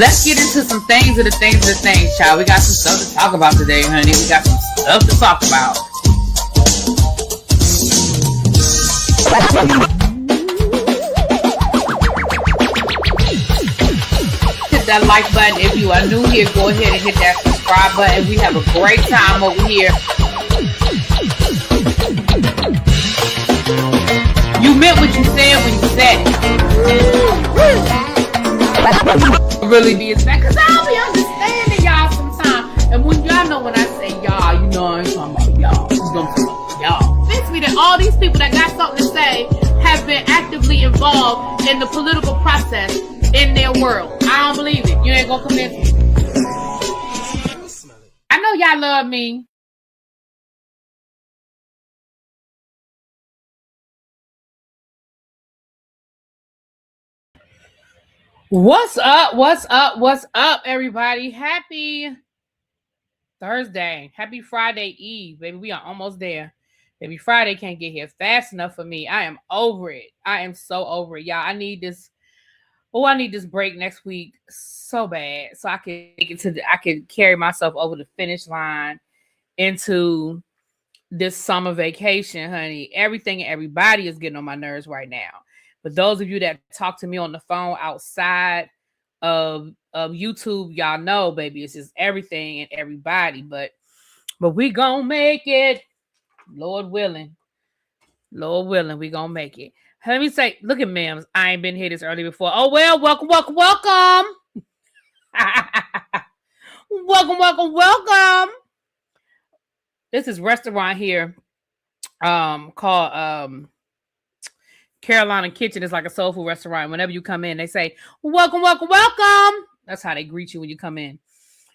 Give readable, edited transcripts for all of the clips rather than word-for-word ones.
Let's get into some things, child. We got some stuff to talk about today, honey. We got some stuff to talk about. Hit that like button if you are new here. Go ahead and hit that subscribe button. We have a great time over here. You meant what you said when you said it. Really be expected, because I'll be understanding y'all sometimes. And when y'all know when I say y'all, you know I ain't talking about y'all. You know I'm talking about y'all. It means that all these people that got something to say have been actively involved in the political process in their world. I don't believe it. You ain't gonna convince me. I know y'all love me. What's up, everybody? Happy Thursday. Happy Friday Eve. Baby, we are almost there. Baby, Friday can't get here fast enough for me. I am over it. I am so over it. Y'all, I need this break next week so bad. So I can carry myself over the finish line into this summer vacation, honey. Everything and everybody is getting on my nerves right now. But those of you that talk to me on the phone outside of YouTube, y'all know, baby, it's just everything and everybody. But we gonna make it. Lord willing, we gonna make it. Let me say, look at Mims. I ain't been here this early before. Oh, well, welcome. welcome. This is restaurant here called Carolina Kitchen. Is like a soul food restaurant. Whenever you come in, they say, welcome. That's how they greet you when you come in.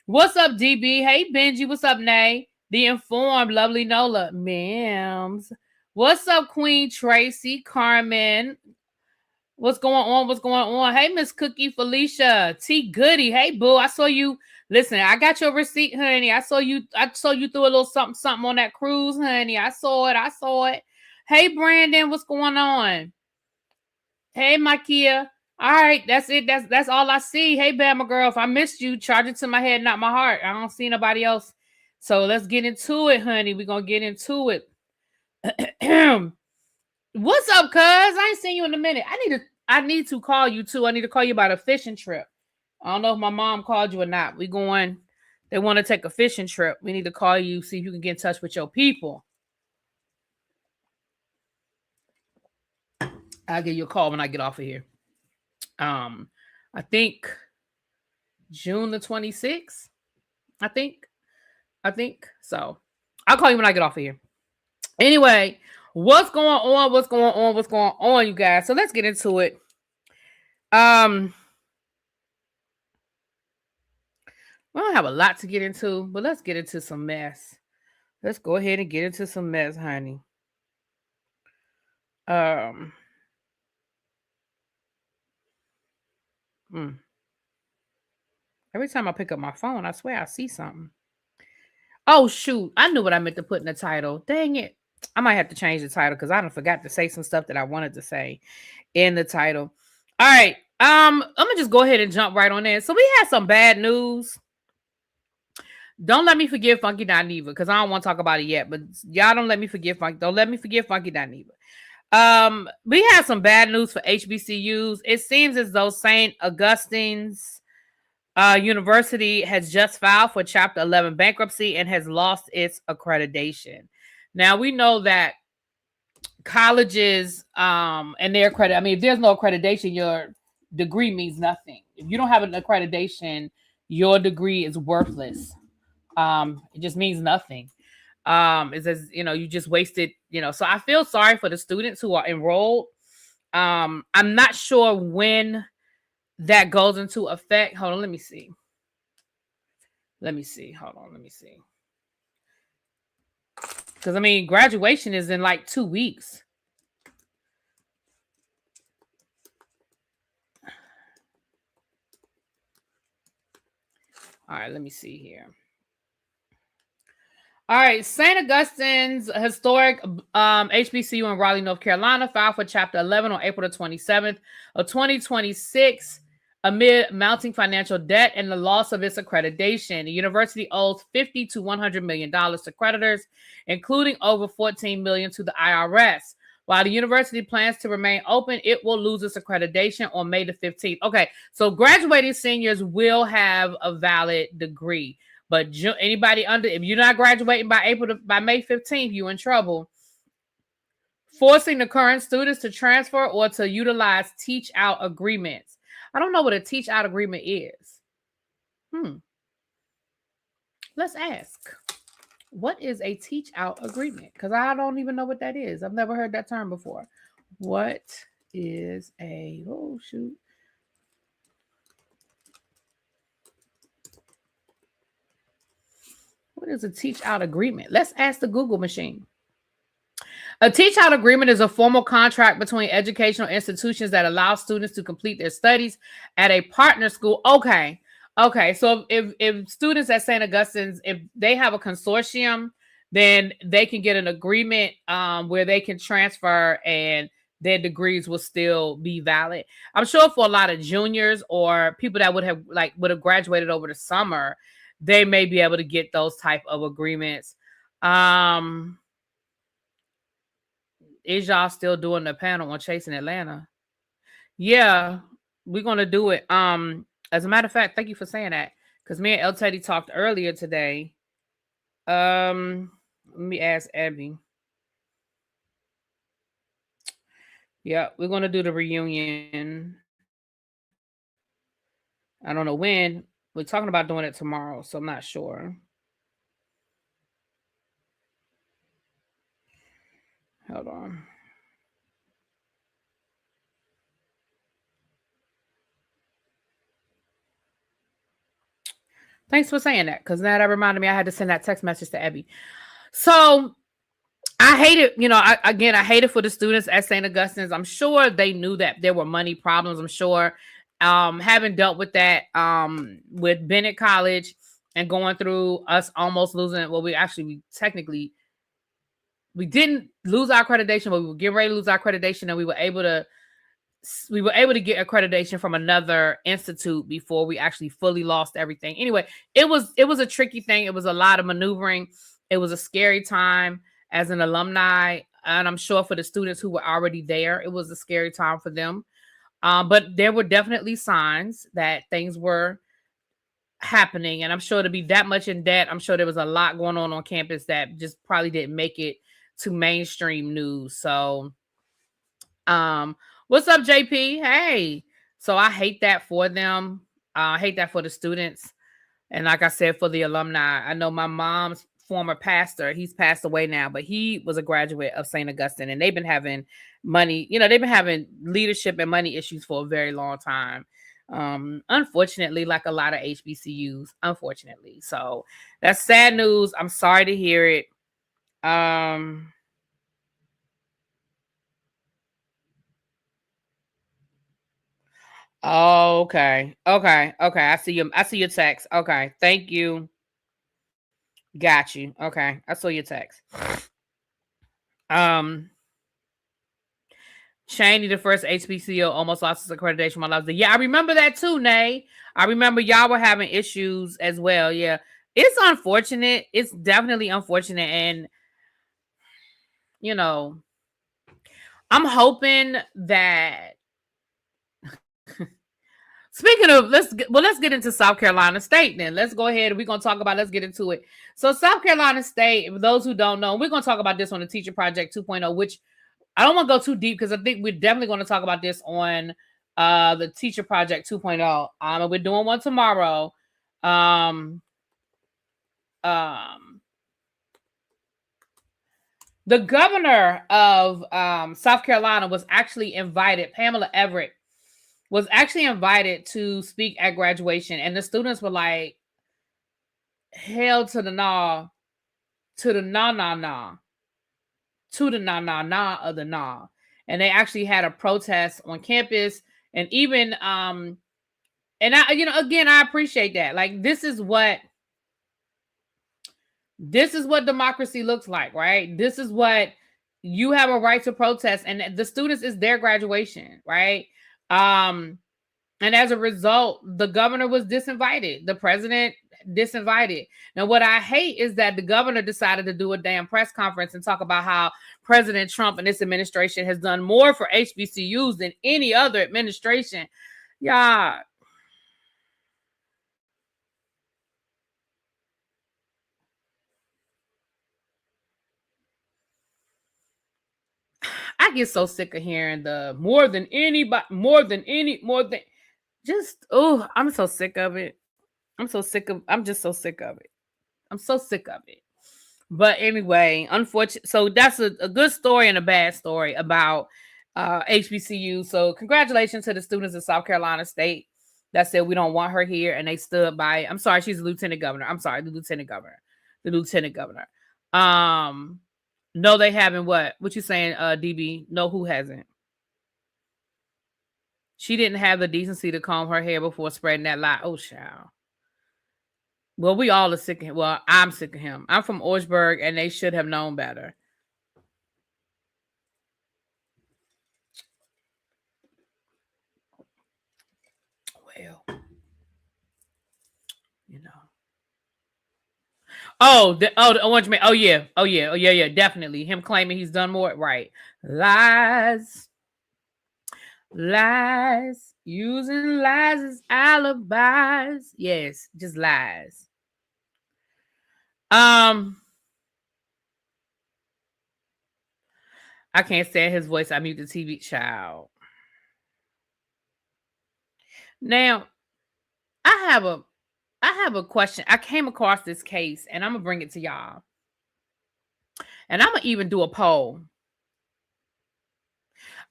What's up, DB? Hey, Benji. What's up, Nay? The Informed, lovely Nola. Mims. What's up, Queen Tracy? Carmen. What's going on? Hey, Miss Cookie Felicia. T Goody. Hey, boo. I saw you. Listen, I got your receipt, honey. I saw you threw a little something on that cruise, honey. I saw it. Hey, Brandon. What's going on? Hey, Makia. All right, that's it. That's all I see. Hey, Bama girl, if I missed you, charge it to my head, not my heart. I don't see nobody else. So let's get into it, honey. We're going to get into it. What's up, cuz? I ain't seen you in a minute. I need to call you, too. I need to call you about a fishing trip. I don't know if my mom called you or not. They want to take a fishing trip. We need to call you, see if you can get in touch with your people. I'll give you a call when I get off of here. I think June the 26th. I think so. I'll call you when I get off of here. Anyway, what's going on, you guys? So let's get into it. We don't have a lot to get into, but let's get into some mess. Let's go ahead and get into some mess, honey. Every time I pick up my phone, I swear I see something. Oh, shoot. I knew what I meant to put in the title. Dang it. I might have to change the title because I done forgot to say some stuff that I wanted to say in the title. All right. I'm going to just go ahead and jump right on in. So we had some bad news. Don't let me forget Funky Dineva because I don't want to talk about it yet. But y'all don't let me forget Funky Dineva. We had some bad news for HBCUs. It seems as though St. Augustine's University has just filed for Chapter 11 bankruptcy and has lost its accreditation. Now, we know that colleges and their credit, if there's no accreditation, your degree means nothing. If you don't have an accreditation, your degree is worthless. It just means nothing. It says, you just wasted, so I feel sorry for the students who are enrolled. I'm not sure when that goes into effect. Hold on, let me see. Hold on, let me see. Because, graduation is in like 2 weeks. All right, let me see here. All right, St. Augustine's historic HBCU in Raleigh, North Carolina, filed for Chapter 11 on April the 27th of 2026. Amid mounting financial debt and the loss of its accreditation, the university owes $50 to $100 million to creditors, including over $14 million to the IRS. While the university plans to remain open, it will lose its accreditation on May the 15th. Okay, so graduating seniors will have a valid degree, but anybody under, if you're not graduating by May 15th, you're in trouble. Forcing the current students to transfer or to utilize teach-out agreements. I don't know what a teach-out agreement is. Let's ask. What is a teach-out agreement? Because I don't even know what that is. I've never heard that term before. What is a... Oh, shoot. What is a teach-out agreement? Let's ask the Google machine. A teach-out agreement is a formal contract between educational institutions that allow students to complete their studies at a partner school. Okay. So if students at St. Augustine's, if they have a consortium, then they can get an agreement where they can transfer and their degrees will still be valid. I'm sure for a lot of juniors or people that would have graduated over the summer, they may be able to get those type of agreements. Is y'all still doing the panel on Chasing Atlanta? Yeah, we're gonna do it. As a matter of fact, thank you for saying that, because me and El Teddy talked earlier today. Let me ask Abby. Yeah, we're gonna do the reunion. I don't know when. We're talking about doing it tomorrow, so I'm not sure. Hold on. Thanks for saying that, because now that reminded me I had to send that text message to Abby. So I hate it. I hate it for the students at St. Augustine's. I'm sure they knew that there were money problems. I'm sure having dealt with that with Bennett College and going through us almost losing. Well, we didn't lose our accreditation, but we were getting ready to lose our accreditation, and we were able to get accreditation from another institute before we actually fully lost everything. Anyway, it was a tricky thing. It was a lot of maneuvering. It was a scary time as an alumni, and I'm sure for the students who were already there, it was a scary time for them. But there were definitely signs that things were happening, and I'm sure to be that much in debt, I'm sure there was a lot going on campus that just probably didn't make it to mainstream news. So, what's up, JP? Hey. So I hate that for them. I hate that for the students. And like I said, for the alumni, I know my mom's former pastor, he's passed away now, but he was a graduate of St. Augustine, and they've been having money, they've been having leadership and money issues for a very long time. Unfortunately, like a lot of HBCUs, unfortunately. So that's sad news. I'm sorry to hear it. Oh, okay. I see your text. Okay, thank you. Got you. Okay, I saw your text. Cheney, the first HBCU, almost lost his accreditation while I was there. Yeah, I remember that too, Nay. I remember y'all were having issues as well. Yeah, it's unfortunate. It's definitely unfortunate, and I'm hoping that. Speaking of, let's get into South Carolina State then. Let's go ahead. Let's get into it. So South Carolina State, for those who don't know, we're going to talk about this on the Teacher Project 2.0, which I don't want to go too deep because I think we're definitely going to talk about this on the Teacher Project 2.0. And we're doing one tomorrow. The governor of South Carolina was actually invited, Pamela Everett, was actually invited to speak at graduation, and the students were like, hell to the nah, to the nah, nah, nah, to the nah, nah, nah of the nah. And they actually had a protest on campus, and even, and I, again, I appreciate that. Like, this is what democracy looks like, right? This is what you have a right to protest, and the students is their graduation, right? And as a result, the governor was disinvited. The president disinvited. Now, what I hate is that the governor decided to do a damn press conference and talk about how President Trump and this administration has done more for HBCUs than any other administration. Yeah. I get so sick of hearing the more than just, oh, I'm so sick of it. I'm just so sick of it. I'm so sick of it. But anyway, unfortunately, so that's a good story and a bad story about HBCU. So congratulations to the students of South Carolina State that said we don't want her here, and they stood by it. I'm sorry, she's the lieutenant governor. I'm sorry, the lieutenant governor. The lieutenant governor. No, they haven't. What you saying, DB? No, who hasn't? She didn't have the decency to comb her hair before spreading that lie. Oh, child. Well, we all are sick of him. Well, I'm sick of him. I'm from Orangeburg, and they should have known better. Well, you know. The Orange Man. Oh yeah, definitely. Him claiming he's done more. Right. Lies. Using lies as alibis. Yes, just lies. I can't stand his voice. I mute the TV, child. Now, I have a question. I came across this case, and I'm gonna bring it to y'all. And I'm gonna even do a poll.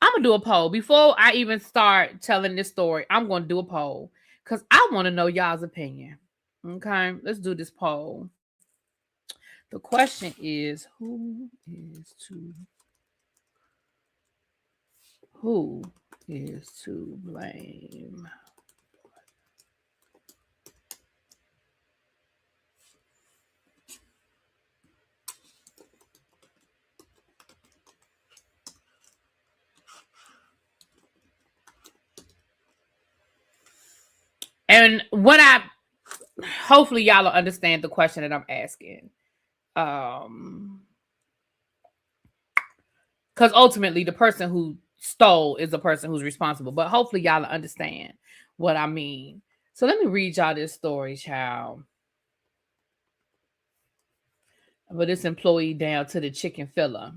I'm gonna do a poll before I even start telling this story. I'm gonna do a poll because I want to know y'all's opinion. Okay, let's do this poll. The question is, who is to blame? And hopefully y'all will understand the question that I'm asking. Because ultimately the person who stole is the person who's responsible. But hopefully y'all will understand what I mean. So let me read y'all this story, child. But this employee down to the chicken filler.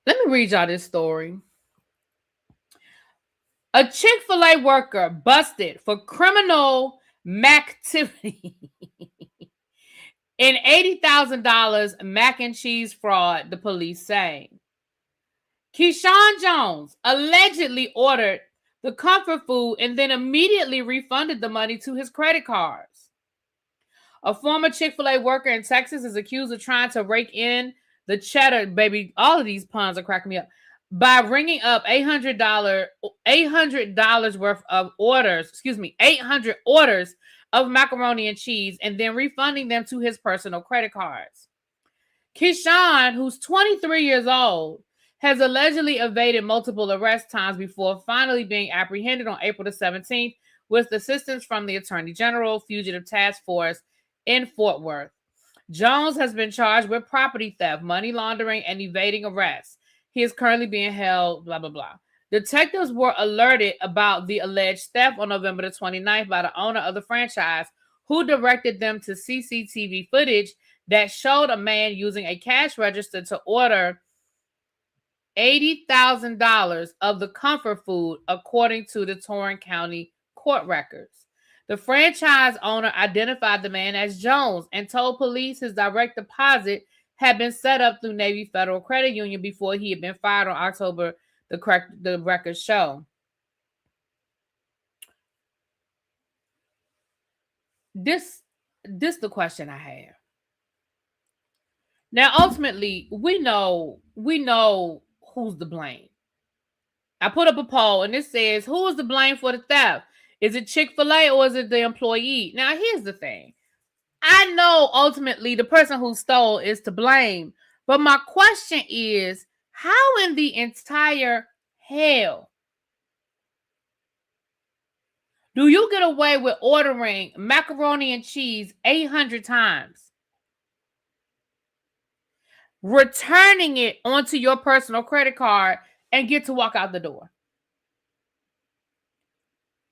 Let me read y'all this story. A Chick-fil-A worker busted for criminal activity in $80,000 mac and cheese fraud, the police say. Keyshawn Jones allegedly ordered the comfort food and then immediately refunded the money to his credit cards. A former Chick-fil-A worker in Texas is accused of trying to rake in the cheddar, baby. All of these puns are cracking me up. By ringing up $800 worth of orders, 800 orders of macaroni and cheese, and then refunding them to his personal credit cards. Keyshawn, who's 23 years old, has allegedly evaded multiple arrest times before finally being apprehended on April the 17th with assistance from the Attorney General Fugitive Task Force in Fort Worth. Jones has been charged with property theft, money laundering, and evading arrest. He is currently being held, blah, blah, blah. Detectives were alerted about the alleged theft on November the 29th by the owner of the franchise, who directed them to CCTV footage that showed a man using a cash register to order $80,000 of the comfort food, according to the Torrance County court records. The franchise owner identified the man as Jones and told police his direct deposit had been set up through Navy Federal Credit Union before he had been fired on October, the records show. This the question I have. Now, ultimately, we know who's to blame. I put up a poll and it says, who is to blame for the theft? Is it Chick-fil-A or is it the employee? Now, here's the thing. I know ultimately the person who stole is to blame. But my question is, How in the entire hell do you get away with ordering macaroni and cheese 800 times, returning it onto your personal credit card, and get to walk out the door?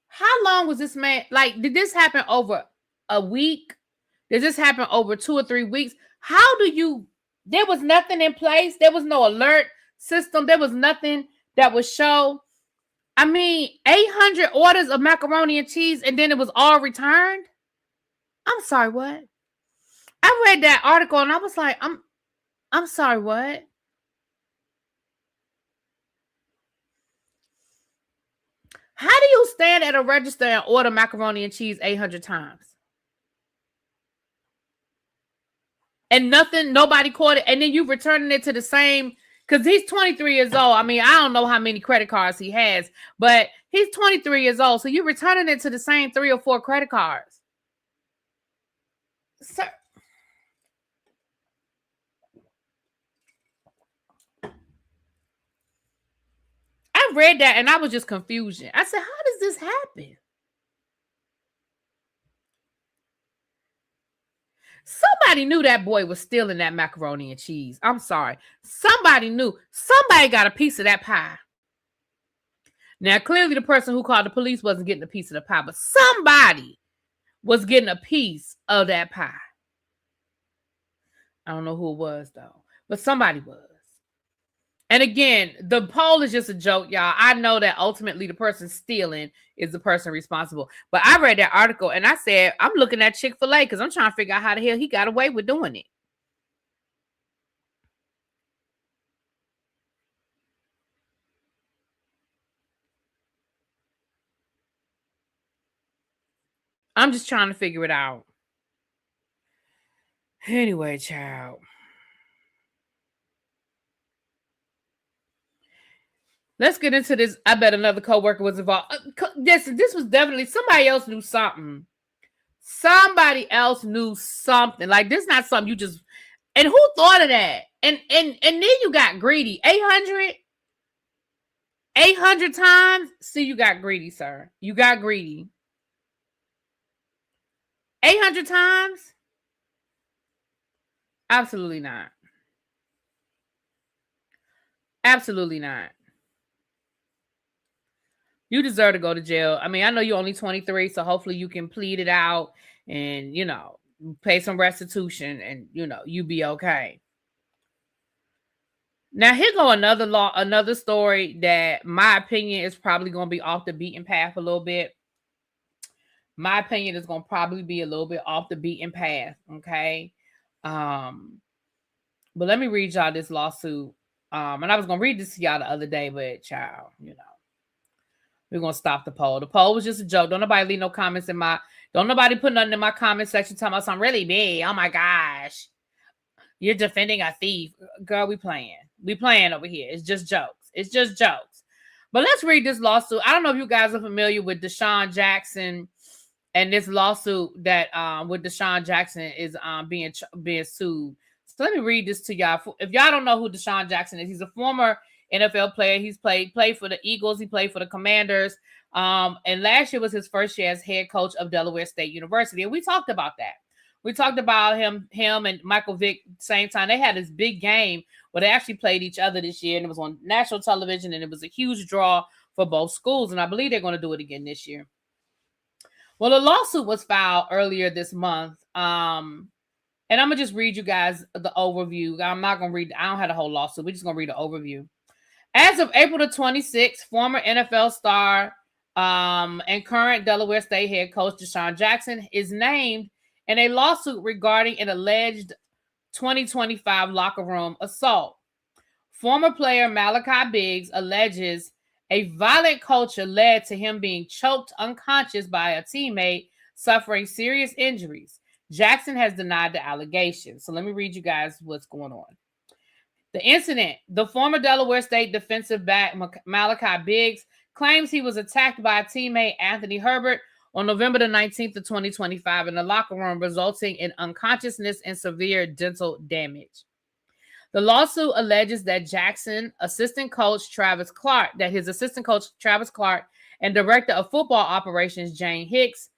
How long was this man? Like, did this happen over a week? Did this happen over 2 or 3 weeks? How do you? There was nothing in place. There was no alert system. There was nothing that would show. I mean, 800 orders of macaroni and cheese, and then it was all returned. I'm sorry, what? I read that article and I was like, I'm sorry, what? How do you stand at a register and order macaroni and cheese 800 times? And nobody caught it. And then you returning it to the same, because he's 23 years old. I mean, I don't know how many credit cards he has, but he's 23 years old. So you're returning it to the same 3 or 4 credit cards. Sir. I read that and I was just confused. I said, how does this happen? Somebody knew that boy was stealing that macaroni and cheese. I'm sorry. Somebody knew. Somebody got a piece of that pie. Now, clearly the person who called the police wasn't getting a piece of the pie, but somebody was getting a piece of that pie. I don't know who it was, though, but somebody was. And again, the poll is just a joke, y'all. I know that ultimately the person stealing is the person responsible. But I read that article and I said, I'm looking at Chick-fil-A because I'm trying to figure out how the hell he got away with doing it. I'm just trying to figure it out. Anyway, child. Let's get into this. I bet another coworker was involved. This was definitely somebody else knew something. Somebody else knew something. Like, this is not something you just. And who thought of that? And then you got greedy. 800 times. See, you got greedy, sir. You got greedy. 800 times? Absolutely not. Absolutely not. You deserve to go to jail. I mean, I know you're only 23, so hopefully you can plead it out and, pay some restitution and, you be okay. Now, here go another story that my opinion is probably going to be off the beaten path a little bit. My opinion is going to probably be a little bit off the beaten path, okay? But let me read y'all this lawsuit. And I was going to read this to y'all the other day, but child, we're going to stop the poll. The poll was just a joke. Don't nobody leave no comments don't nobody put nothing in my comment section talking about something really big. Oh my gosh. You're defending a thief. Girl, we playing. We playing over here. It's just jokes. It's just jokes. But let's read this lawsuit. I don't know if you guys are familiar with Desean Jackson and this lawsuit that with Desean Jackson is being sued. So let me read this to y'all. If y'all don't know who Desean Jackson is, he's a former NFL player. He's played for the Eagles. He played for the Commanders. And last year was his first year as head coach of Delaware State University. And we talked about that. We talked about him and Michael Vick same time. They had this big game where they actually played each other this year. And it was on national television. And it was a huge draw for both schools. And I believe they're going to do it again this year. Well, a lawsuit was filed earlier this month. And I'm going to just read you guys the overview. I'm not going to read. I don't have the whole lawsuit. We're just going to read the overview. As of April the 26th, former NFL star and current Delaware State head coach Desean Jackson is named in a lawsuit regarding an alleged 2025 locker room assault. Former player Malachi Biggs alleges a violent culture led to him being choked unconscious by a teammate suffering serious injuries. Jackson has denied the allegations. So let me read you guys what's going on. The incident, the former Delaware State defensive back Malachi Biggs claims he was attacked by a teammate, Anthony Herbert, on November the 19th of 2025 in the locker room, resulting in unconsciousness and severe dental damage. The lawsuit alleges that his assistant coach Travis Clark and director of football operations Jane Hicks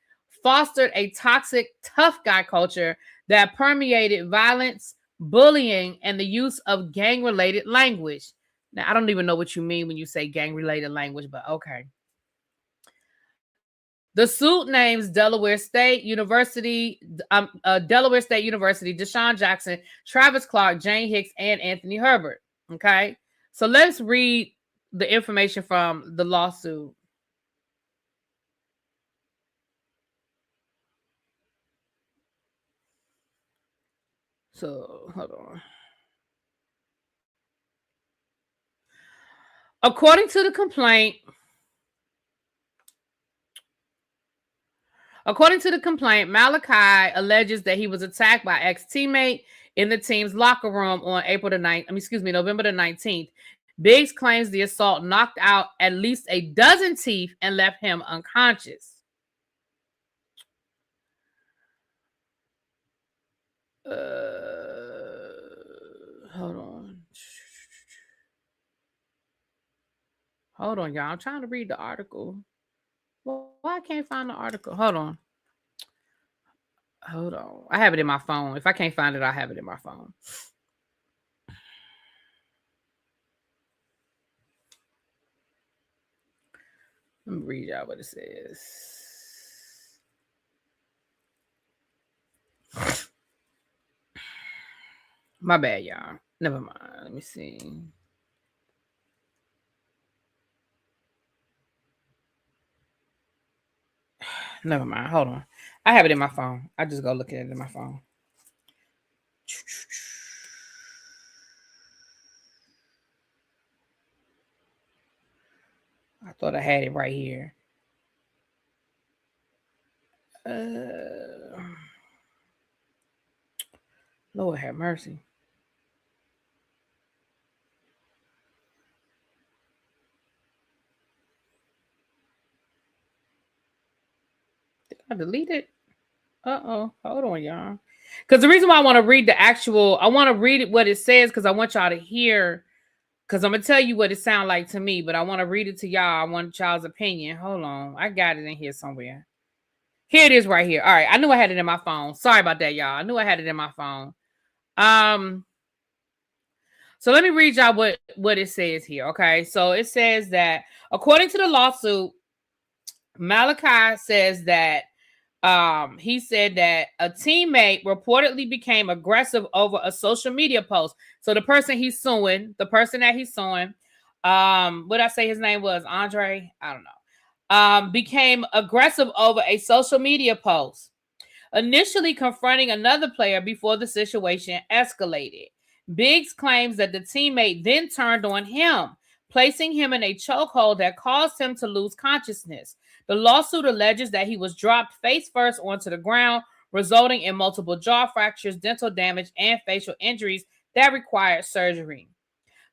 fostered a toxic tough guy culture that permeated violence, bullying, and the use of gang-related language. Now, I don't even know what you mean when you say gang-related language, but okay. The suit names Delaware State University, Desean Jackson, Travis Clark, Jane Hicks, and Anthony Herbert. Okay, so let's read the information from the lawsuit. So hold on. According to the complaint, Malachi alleges that he was attacked by ex-teammate in the team's locker room on November the 19th. Biggs claims the assault knocked out at least a dozen teeth and left him unconscious. Hold on, y'all. I'm trying to read the article. Well, why I can't find the article? Hold on. I have it in my phone. If I can't find it, I have it in my phone. Let me read y'all what it says. My bad, y'all. Never mind. Let me see. Never mind. Hold on. I have it in my phone. I just go look at it in my phone. I thought I had it right here. Lord have mercy. Did I delete it? Hold on, y'all. Because the reason why I want to read I want to read it what it says because I want y'all to hear. Because I'm gonna tell you what it sounds like to me, but I want to read it to y'all. I want y'all's opinion. Hold on, I got it in here somewhere. Here it is, right here. All right, I knew I had it in my phone. Sorry about that, y'all. I knew I had it in my phone. So let me read y'all what it says here. Okay, so it says that according to the lawsuit, Malachi says that he said that a teammate reportedly became aggressive over a social media post. So the person that he's suing, what I say his name was Andre, I don't know, became aggressive over a social media post, initially confronting another player before the situation escalated. Biggs claims that the teammate then turned on him, placing him in a chokehold that caused him to lose consciousness. The lawsuit alleges that he was dropped face first onto the ground, resulting in multiple jaw fractures, dental damage, and facial injuries that required surgery.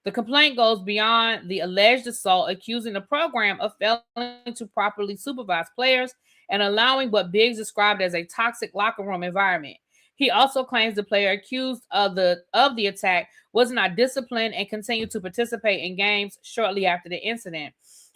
The complaint goes beyond the alleged assault, accusing the program of failing to properly supervise players and allowing what Biggs described as a toxic locker room environment. He also claims the player accused of the attack was not disciplined and continued to participate in games shortly after the incident.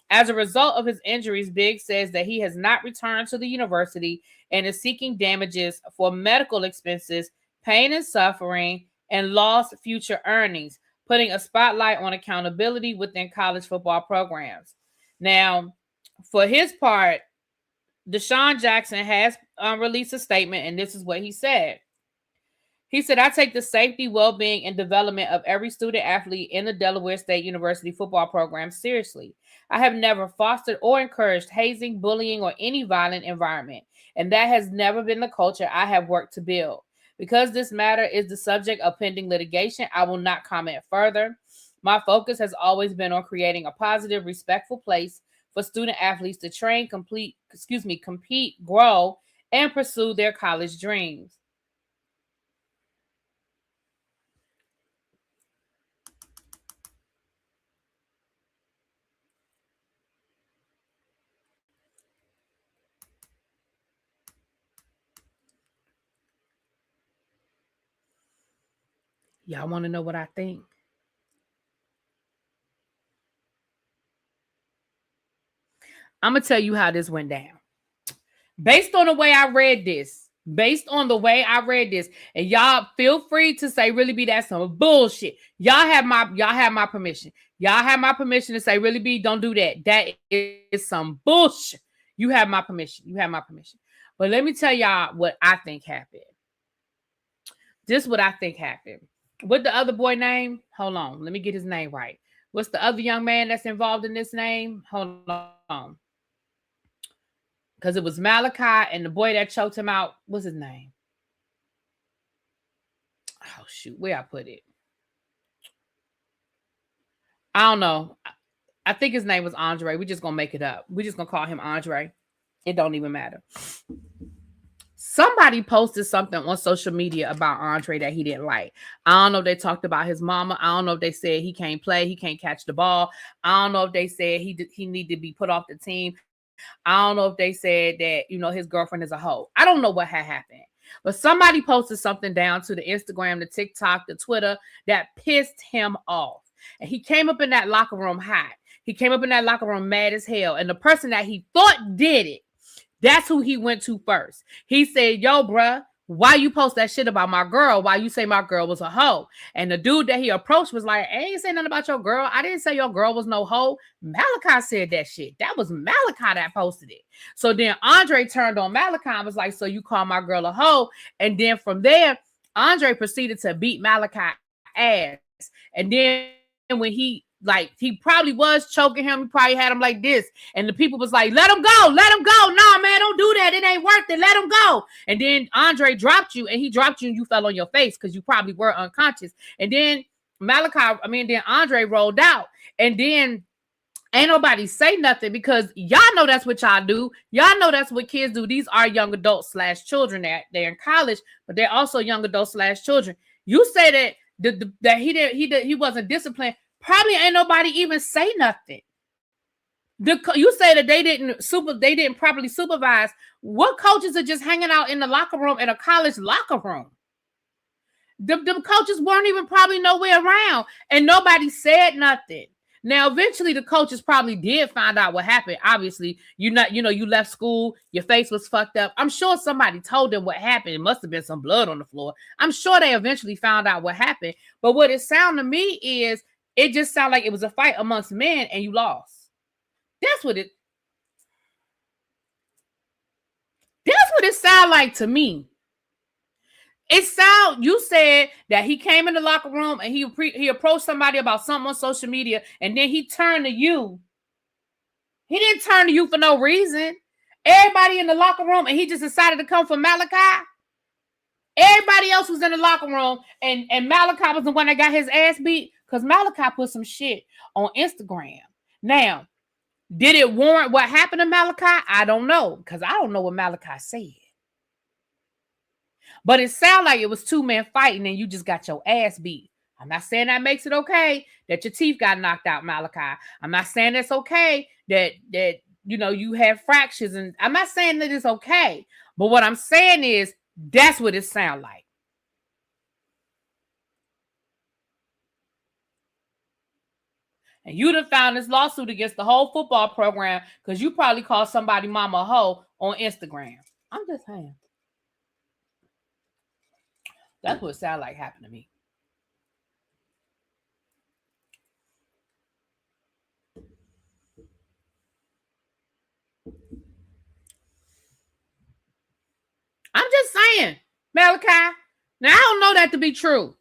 As a result of his injuries, Biggs says that he has not returned to the university and is seeking damages for medical expenses, pain and suffering, and lost future earnings, putting a spotlight on accountability within college football programs. Now, for his part, Desean Jackson has released a statement, and this is what he said. He said, I take the safety, well-being, and development of every student athlete in the Delaware State University football program seriously. I have never fostered or encouraged hazing, bullying, or any violent environment, and that has never been the culture I have worked to build. Because this matter is the subject of pending litigation, I will not comment further. My focus has always been on creating a positive, respectful place for student athletes to train, compete, grow, and pursue their college dreams. Y'all want to know what I think? I'm going to tell you how this went down. Based on the way I read this, and y'all feel free to say, really be that some bullshit. Y'all have my permission. Y'all have my permission to say, really be, don't do that. That is some bullshit. You have my permission. But let me tell y'all what I think happened. This is what I think happened. What the other boy name? Hold on. Let me get his name right. What's the other young man that's involved in this name? Hold on. Because it was Malachi and the boy that choked him out. What's his name? Oh, shoot. Where I put it? I don't know. I think his name was Andre. We're just going to make it up. We're just going to call him Andre. It don't even matter. Somebody posted something on social media about Andre that he didn't like. I don't know if they talked about his mama. I don't know if they said he can't play. He can't catch the ball. I don't know if they said he need to be put off the team. I don't know if they said that, his girlfriend is a hoe. I don't know what had happened. But somebody posted something down to the Instagram, the TikTok, the Twitter that pissed him off. And he came up in that locker room hot. He came up in that locker room mad as hell. And the person that he thought did it, that's who he went to first. He said, yo, bruh, why you post that shit about my girl? Why you say my girl was a hoe? And the dude that he approached was like, I ain't saying nothing about your girl. I didn't say your girl was no hoe. Malachi said that shit. That was Malachi that posted it. So then Andre turned on Malachi and was like, so you call my girl a hoe? And then from there, Andre proceeded to beat Malachi ass. And then when he probably was choking him. He probably had him like this. And the people was like, let him go. Nah, man, don't do that. It ain't worth it. Let him go. And then Andre dropped you, and he dropped you, and you fell on your face because you probably were unconscious. And then then Andre rolled out. And then ain't nobody say nothing because y'all know that's what y'all do. Y'all know that's what kids do. These are young adults / children that they're in college, but they're also young adults / children. You say that he wasn't disciplined. Probably ain't nobody even say nothing. You say that they didn't properly supervise. What coaches are just hanging out in the locker room in a college locker room? The coaches weren't even probably nowhere around, and nobody said nothing. Now, eventually, the coaches probably did find out what happened. Obviously, you left school, your face was fucked up. I'm sure somebody told them what happened. It must have been some blood on the floor. I'm sure they eventually found out what happened. But what it sounded to me is, it just sounded like it was a fight amongst men and you lost. That's what it sounded like to me. You said that he came in the locker room and he approached somebody about something on social media, and then he turned to you. He didn't turn to you for no reason. Everybody in the locker room, and he just decided to come for Malachi. Everybody else was in the locker room, and Malachi was the one that got his ass beat. Because Malachi put some shit on Instagram. Now, did it warrant what happened to Malachi? I don't know. Because I don't know what Malachi said. But it sounded like it was two men fighting and you just got your ass beat. I'm not saying that makes it okay that your teeth got knocked out, Malachi. I'm not saying it's okay that you have fractures. And I'm not saying that it's okay. But what I'm saying is that's what it sounds like. And you done found this lawsuit against the whole football program because you probably called somebody mama a hoe on Instagram. I'm just saying. That's what it sounded like happened to me. I'm just saying, Malachi. Now, I don't know that to be true.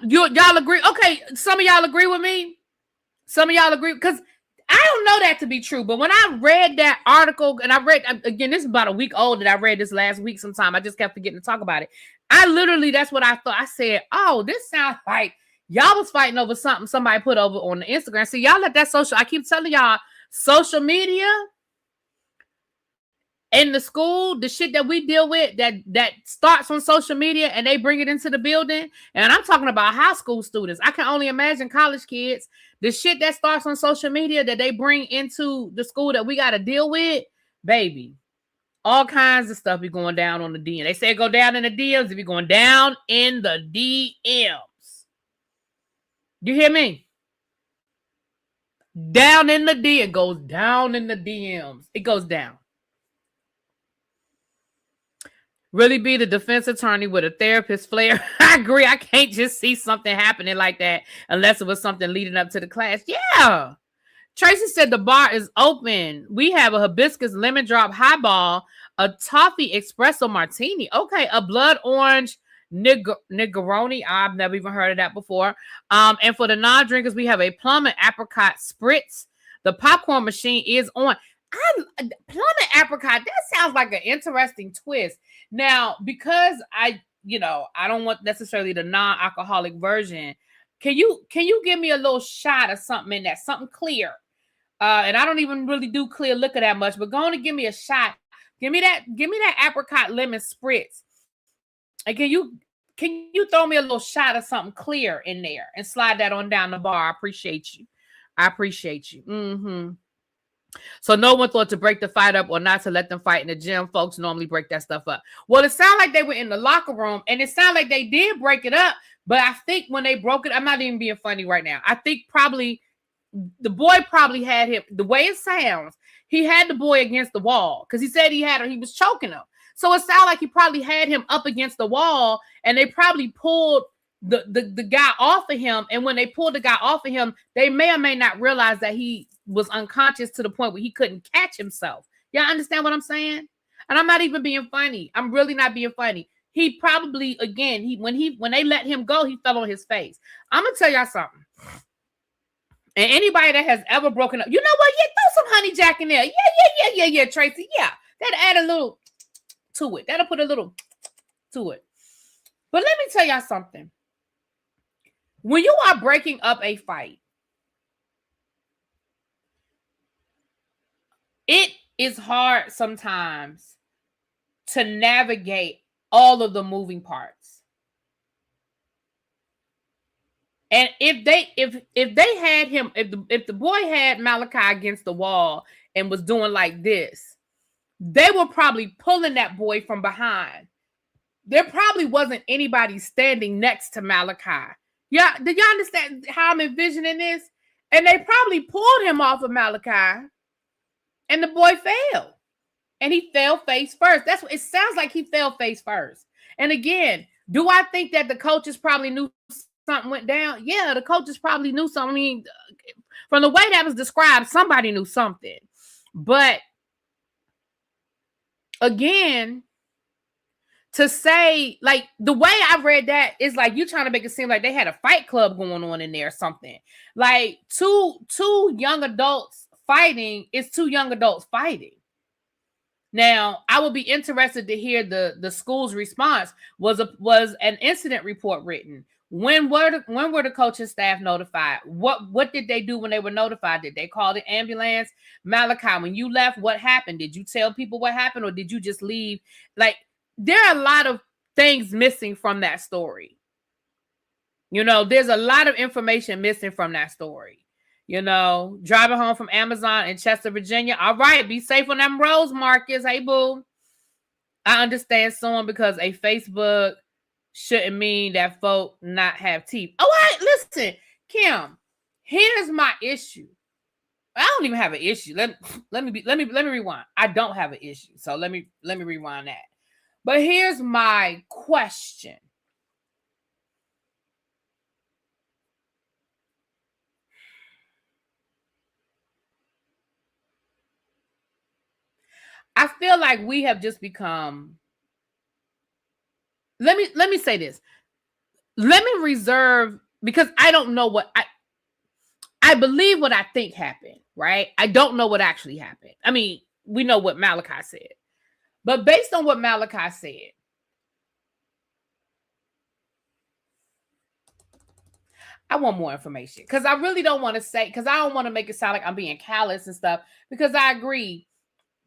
Y'all agree? Okay, some of y'all agree with me. Some of y'all agree because I don't know that to be true. But when I read that article, and I read again, this is about a week old that I read this last week sometime. I just kept forgetting to talk about it. That's what I thought. I said, oh, this sounds like y'all was fighting over something somebody put over on the Instagram. See, y'all let that I keep telling y'all, social media in the school, the shit that we deal with that starts on social media and they bring it into the building. And I'm talking about high school students. I can only imagine college kids. The shit that starts on social media that they bring into the school that we got to deal with, baby. All kinds of stuff be going down on the DM. They say go down in the DMs. It be going down in the DMs. You hear me? Down in the DM. It goes down in the DMs. It goes down. Really be the defense attorney with a therapist flair. I agree. I can't just see something happening like that unless it was something leading up to the class. Yeah. Tracy said the bar is open. We have a hibiscus lemon drop highball, a toffee espresso martini. Okay, a blood orange Negroni. I've never even heard of that before. And for the non-drinkers, we have a plum and apricot spritz. The popcorn machine is on. Plum and apricot, that sounds like an interesting twist. Now, because I don't want necessarily the non-alcoholic version. Can you give me a little shot of something in that, something clear? And I don't even really do clear liquor that much, but go on and give me a shot. Give me that apricot lemon spritz. And can you throw me a little shot of something clear in there and slide that on down the bar? I appreciate you. Mm-hmm. So no one thought to break the fight up or not to let them fight in the gym. Folks normally break that stuff up. Well, it sounded like they were in the locker room, and it sounded like they did break it up. But I think when they broke it, I'm not even being funny right now. I think probably the boy probably had him, the way it sounds, he had the boy against the wall because he said he was choking him. So it sounded like he probably had him up against the wall, and they probably pulled the guy off of him. And when they pulled the guy off of him, they may or may not realize that he was unconscious to the point where he couldn't catch himself. Y'all understand what I'm saying? And I'm not even being funny. I'm really not being funny. He probably, again, when they let him go, he fell on his face. I'm gonna tell y'all something. And anybody that has ever broken up, you know what? Yeah, throw some honey jack in there. Yeah, Tracy. Yeah, that add a little to it. That'll put a little to it. But let me tell y'all something. When you are breaking up a fight, it is hard sometimes to navigate all of the moving parts. And if they had him, if the boy had Malachi against the wall and was doing like this, they were probably pulling that boy from behind. There probably wasn't anybody standing next to Malachi. Yeah, did y'all understand how I'm envisioning this? And they probably pulled him off of Malachi. And the boy fell. And he fell face first. That's what it sounds like. He fell face first. And again, do I think that the coaches probably knew something went down? Yeah, the coaches probably knew something. I mean, from the way that was described, somebody knew something. But again, to say, like, the way I read that is like you trying to make it seem like they had a fight club going on in there or something. Like two young adults fighting is two young adults fighting. Now, I would be interested to hear the school's response. Was an incident report written? When were the coaching staff notified? What did they do when they were notified? Did they call the ambulance? Malachi, when you left, what happened? Did you tell people what happened, or did you just leave? Like, there are a lot of things missing from that story. You know, there's a lot of information missing from that story. You know, driving home from Amazon in Chester, Virginia. All right, be safe on them roads, Marcus. Hey, boo. I understand someone because a Facebook shouldn't mean that folk not have teeth. Oh, right, listen, Kim. Here's my issue. I don't even have an issue. Let me rewind. I don't have an issue. So let me rewind that. But here's my question. I feel like we have just become. Let me say this. Let me reserve, because I don't know what I believe what I think happened, right? I don't know what actually happened. I mean, we know what Malachi said. But based on what Malachi said, I want more information, because I really don't want to say, because I don't want to make it sound like I'm being callous and stuff, because I agree.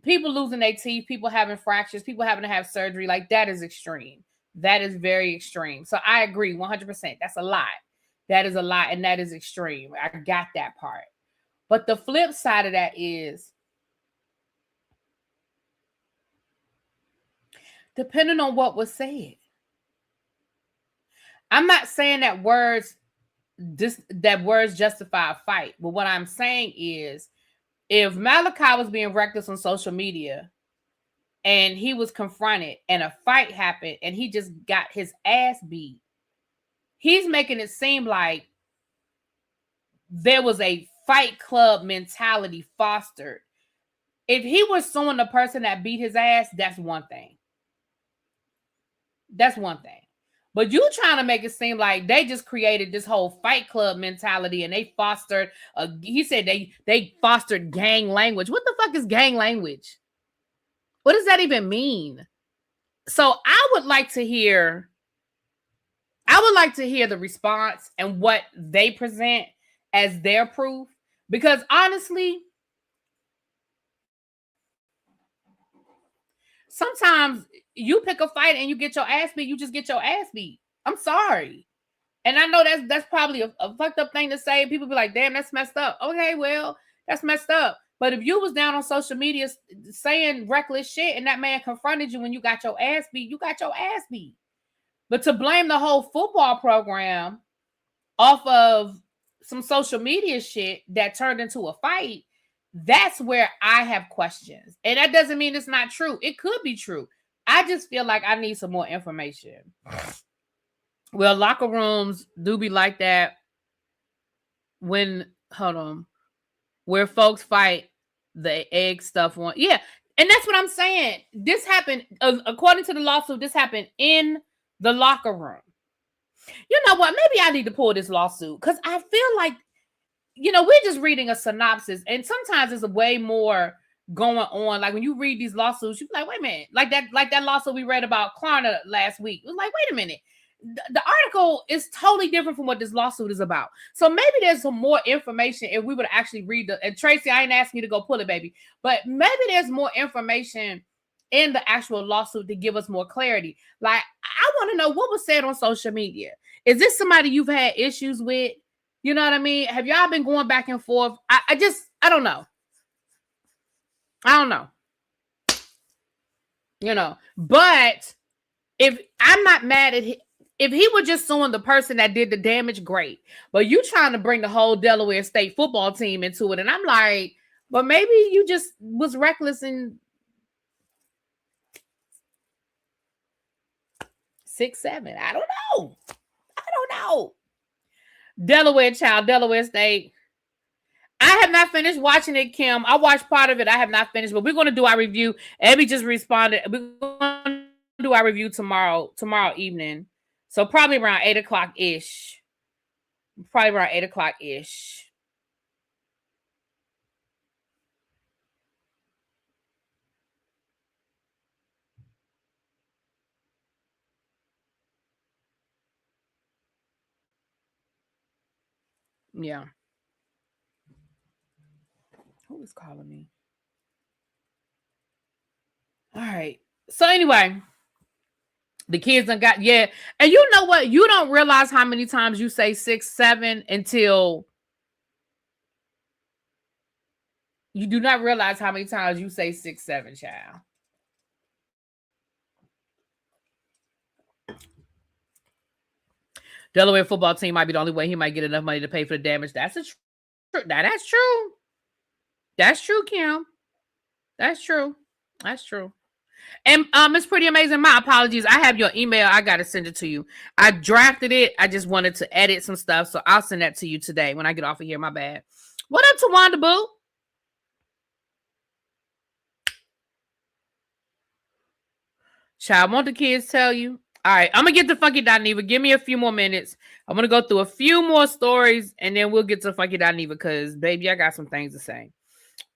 People losing their teeth, people having fractures, people having to have surgery, like that is extreme. That is very extreme. So I agree 100%. That's a lot. That is a lot, and that is extreme. I got that part. But the flip side of that is Depending on what was said. I'm not saying that words justify a fight. But what I'm saying is, if Malachi was being reckless on social media and he was confronted and a fight happened and he just got his ass beat, he's making it seem like there was a fight club mentality fostered. If he was suing the person that beat his ass, that's one thing. That's one thing. But you trying to make it seem like they just created this whole fight club mentality and they fostered, he said they fostered gang language. What the fuck is gang language? What does that even mean? So I would like to hear the response and what they present as their proof. Because honestly, sometimes you pick a fight and you get your ass beat, you just get your ass beat. I'm sorry. And I know that's probably a fucked up thing to say. People be like, damn, that's messed up. Okay, well, that's messed up. But if you was down on social media saying reckless shit and that man confronted you when you got your ass beat, you got your ass beat. But to blame the whole football program off of some social media shit that turned into a fight, that's where I have questions. And that doesn't mean it's not true. It could be true. I just feel like I need some more information. Well, locker rooms do be like that where folks fight the egg stuff on. Yeah, and that's what I'm saying. This happened, according to the lawsuit, this happened in the locker room. You know what? Maybe I need to pull this lawsuit because I feel like, we're just reading a synopsis, and sometimes there's a way more going on. Like when you read these lawsuits, you're like, wait a minute, like that lawsuit we read about Klarna last week. It was like, wait a minute, the article is totally different from what this lawsuit is about. So maybe there's some more information if we would actually read and Tracy, I ain't asking you to go pull it, baby, but maybe there's more information in the actual lawsuit to give us more clarity. Like, I want to know what was said on social media. Is this somebody you've had issues with? You know what I mean? Have y'all been going back and forth? I don't know. But if I'm not mad at him, if he were just suing the person that did the damage, great. But you trying to bring the whole Delaware State football team into it. And I'm like, but maybe you just was reckless in 6-7. I don't know. Delaware State. I have not finished watching it, Kim. I watched part of it. I have not finished, but we're going to do our review. Abby just responded. We're going to do our review tomorrow evening. So probably around 8 o'clock-ish. Yeah. Who is calling me? All right. So anyway, the kids done got, yeah. And you know what? You don't realize how many times you say 6-7 until you do not realize how many times you say 6-7, child. Delaware football team might be the only way he might get enough money to pay for the damage. That's true. That's true. That's true, Kim. That's true. And it's pretty amazing. My apologies. I have your email. I got to send it to you. I drafted it. I just wanted to edit some stuff. So I'll send that to you today when I get off of here. My bad. What up, Tawanda Boo? Child, won't the kids tell you? All right, I'm going to get to Funky Dineva. Give me a few more minutes. I'm going to go through a few more stories, and then we'll get to Funky Dineva because, baby, I got some things to say.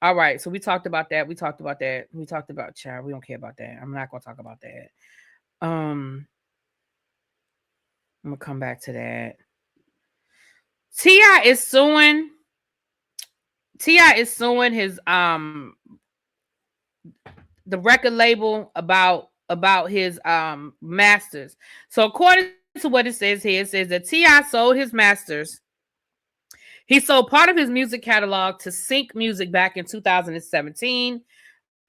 All right, so we talked about that. We talked about child. We don't care about that. I'm not going to talk about that. I'm going to come back to that. T.I. is suing his the record label about his masters. So according to what it says here, it says that T.I. sold his masters. He sold part of his music catalog to Sync Music back in 2017.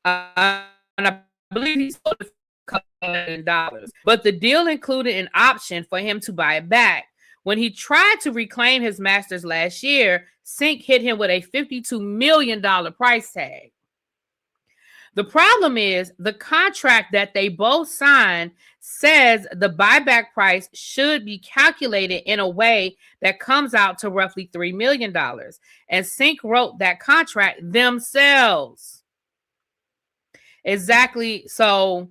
And I believe he sold a couple million. But the deal included an option for him to buy it back. When he tried to reclaim his masters last year, Cink hit him with a $52 million price tag. The problem is the contract that they both signed says the buyback price should be calculated in a way that comes out to roughly $3 million. And Cink wrote that contract themselves. Exactly. So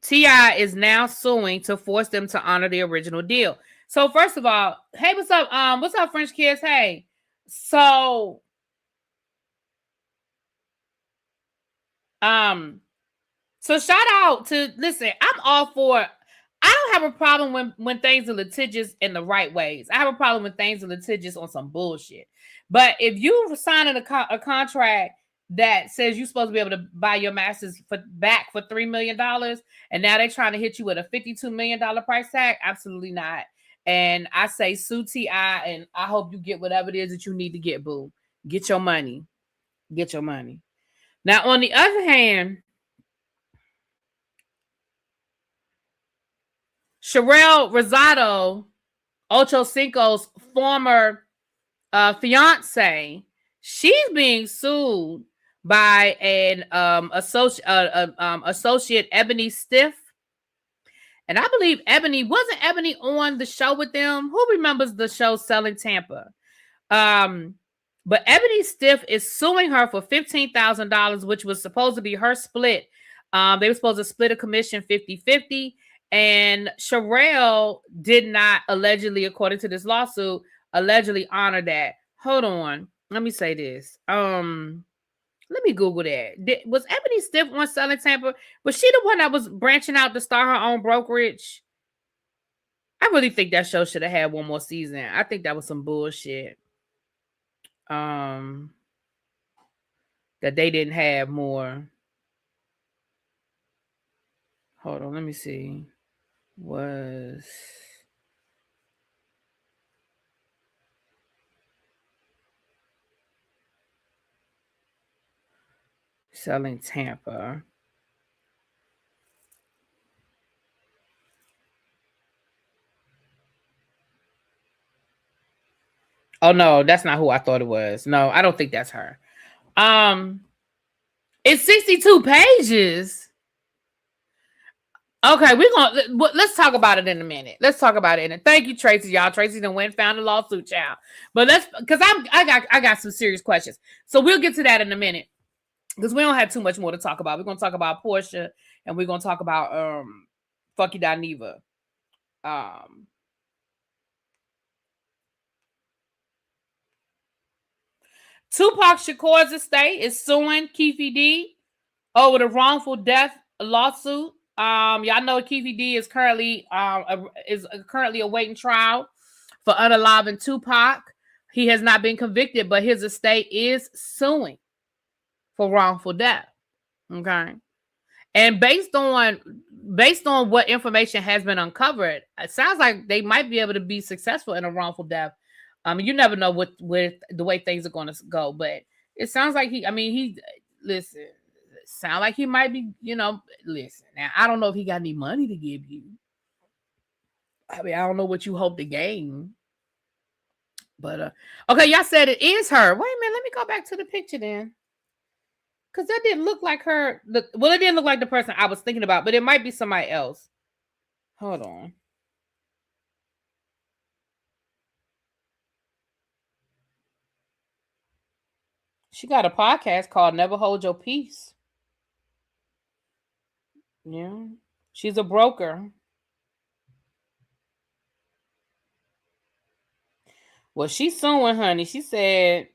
T.I. is now suing to force them to honor the original deal. So first of all, hey, what's up? What's up, French kids? Hey, so shout out to, listen, I'm all for, I don't have a problem when things are litigious in the right ways. I have a problem when things are litigious on some bullshit. But if you signing a contract that says you're supposed to be able to buy your masters back for $3 million, and now they're trying to hit you with a $52 million price tag, absolutely not. And I say sue T.I., and I hope you get whatever it is that you need to get, boo. Get your money. Get your money. Now, on the other hand, Sherelle Rosado, Ocho Cinco's former fiance, she's being sued by an associate Ebony Stiff. And I believe wasn't Ebony on the show with them? Who remembers the show Selling Tampa? But Ebony Stiff is suing her for $15,000, which was supposed to be her split. They were supposed to split a commission 50-50. And Sherelle did not allegedly, according to this lawsuit, allegedly honor that. Hold on. Let me say this. Let me Google that. Was Ebony Stiff on Selling Tampa? Was she the one that was branching out to start her own brokerage? I really think that show should have had one more season. I think that was some bullshit. That they didn't have more. Hold on, let me see. Was Selling Tampa. Oh no, that's not who I thought it was. No, I don't think that's her. It's 62 pages. Okay, let's talk about it in a minute. Let's talk about it. And thank you, Tracy. Y'all, Tracy done went and found a lawsuit, child. But because I got some serious questions. So we'll get to that in a minute. Because we don't have too much more to talk about. We're gonna talk about Porsha and we're gonna talk about Funky Dineva. Tupac Shakur's estate is suing Keefe D over the wrongful death lawsuit. Y'all know Keefe D is currently awaiting trial for unaliving Tupac. He has not been convicted, but his estate is suing for wrongful death. Okay. And based on what information has been uncovered, it sounds like they might be able to be successful in a wrongful death. You never know with the way things are going to go, but it sounds like sound like he might be, listen. Now, I don't know if he got any money to give you. I mean, I don't know what you hope to gain. But, okay, y'all said it is her. Wait a minute, let me go back to the picture then. Because that didn't look like her. Well, it didn't look like the person I was thinking about, but it might be somebody else. Hold on. She got a podcast called Never Hold Your Peace. Yeah. She's a broker. Well, she's suing, honey. She said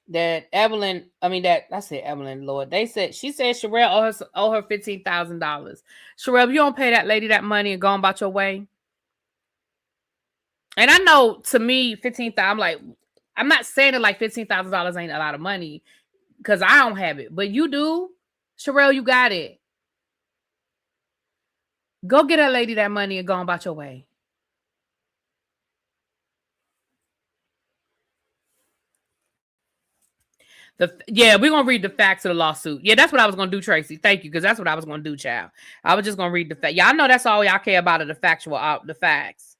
that Evelyn, Lord. She said Sherelle owe her $15,000. Sherelle, you don't pay that lady that money and go on about your way. And I know, to me, $15,000, I'm not saying it like $15,000 ain't a lot of money because I don't have it, but you do. Sherelle, you got it. Go get that lady that money and go on about your way. Yeah, we're gonna read the facts of the lawsuit. Yeah, that's what I was gonna do, Tracy. Thank you, because that's what I was gonna do, child. I was just gonna read the fact. Y'all know that's all y'all care about are the factual, the facts.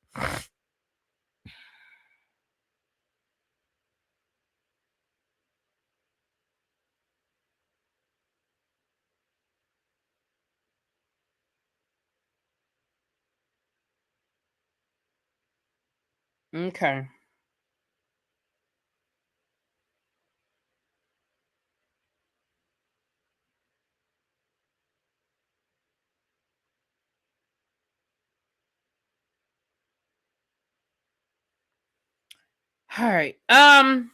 Okay. All right. I'm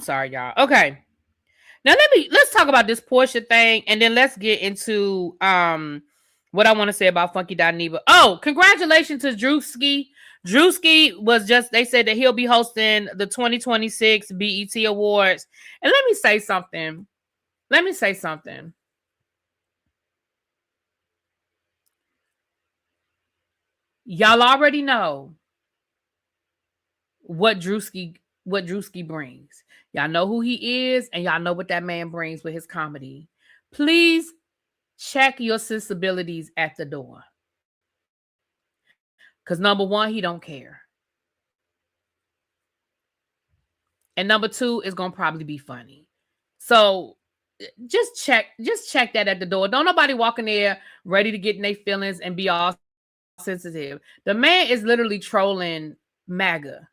sorry, y'all. Okay. Now let's talk about this Porsha thing, and then let's get into what I want to say about Funky Dineva. Oh, congratulations to Druski. Druski was just, they said that he'll be hosting the 2026 BET Awards. And let me say something. Y'all already know what Druski brings. Y'all know who he is, and y'all know what that man brings with his comedy. Please check your sensibilities at the door. Because number one, he don't care. And number two, is gonna probably be funny. So just check that at the door. Don't nobody walk in there ready to get in their feelings and be all sensitive. The man is literally trolling MAGA.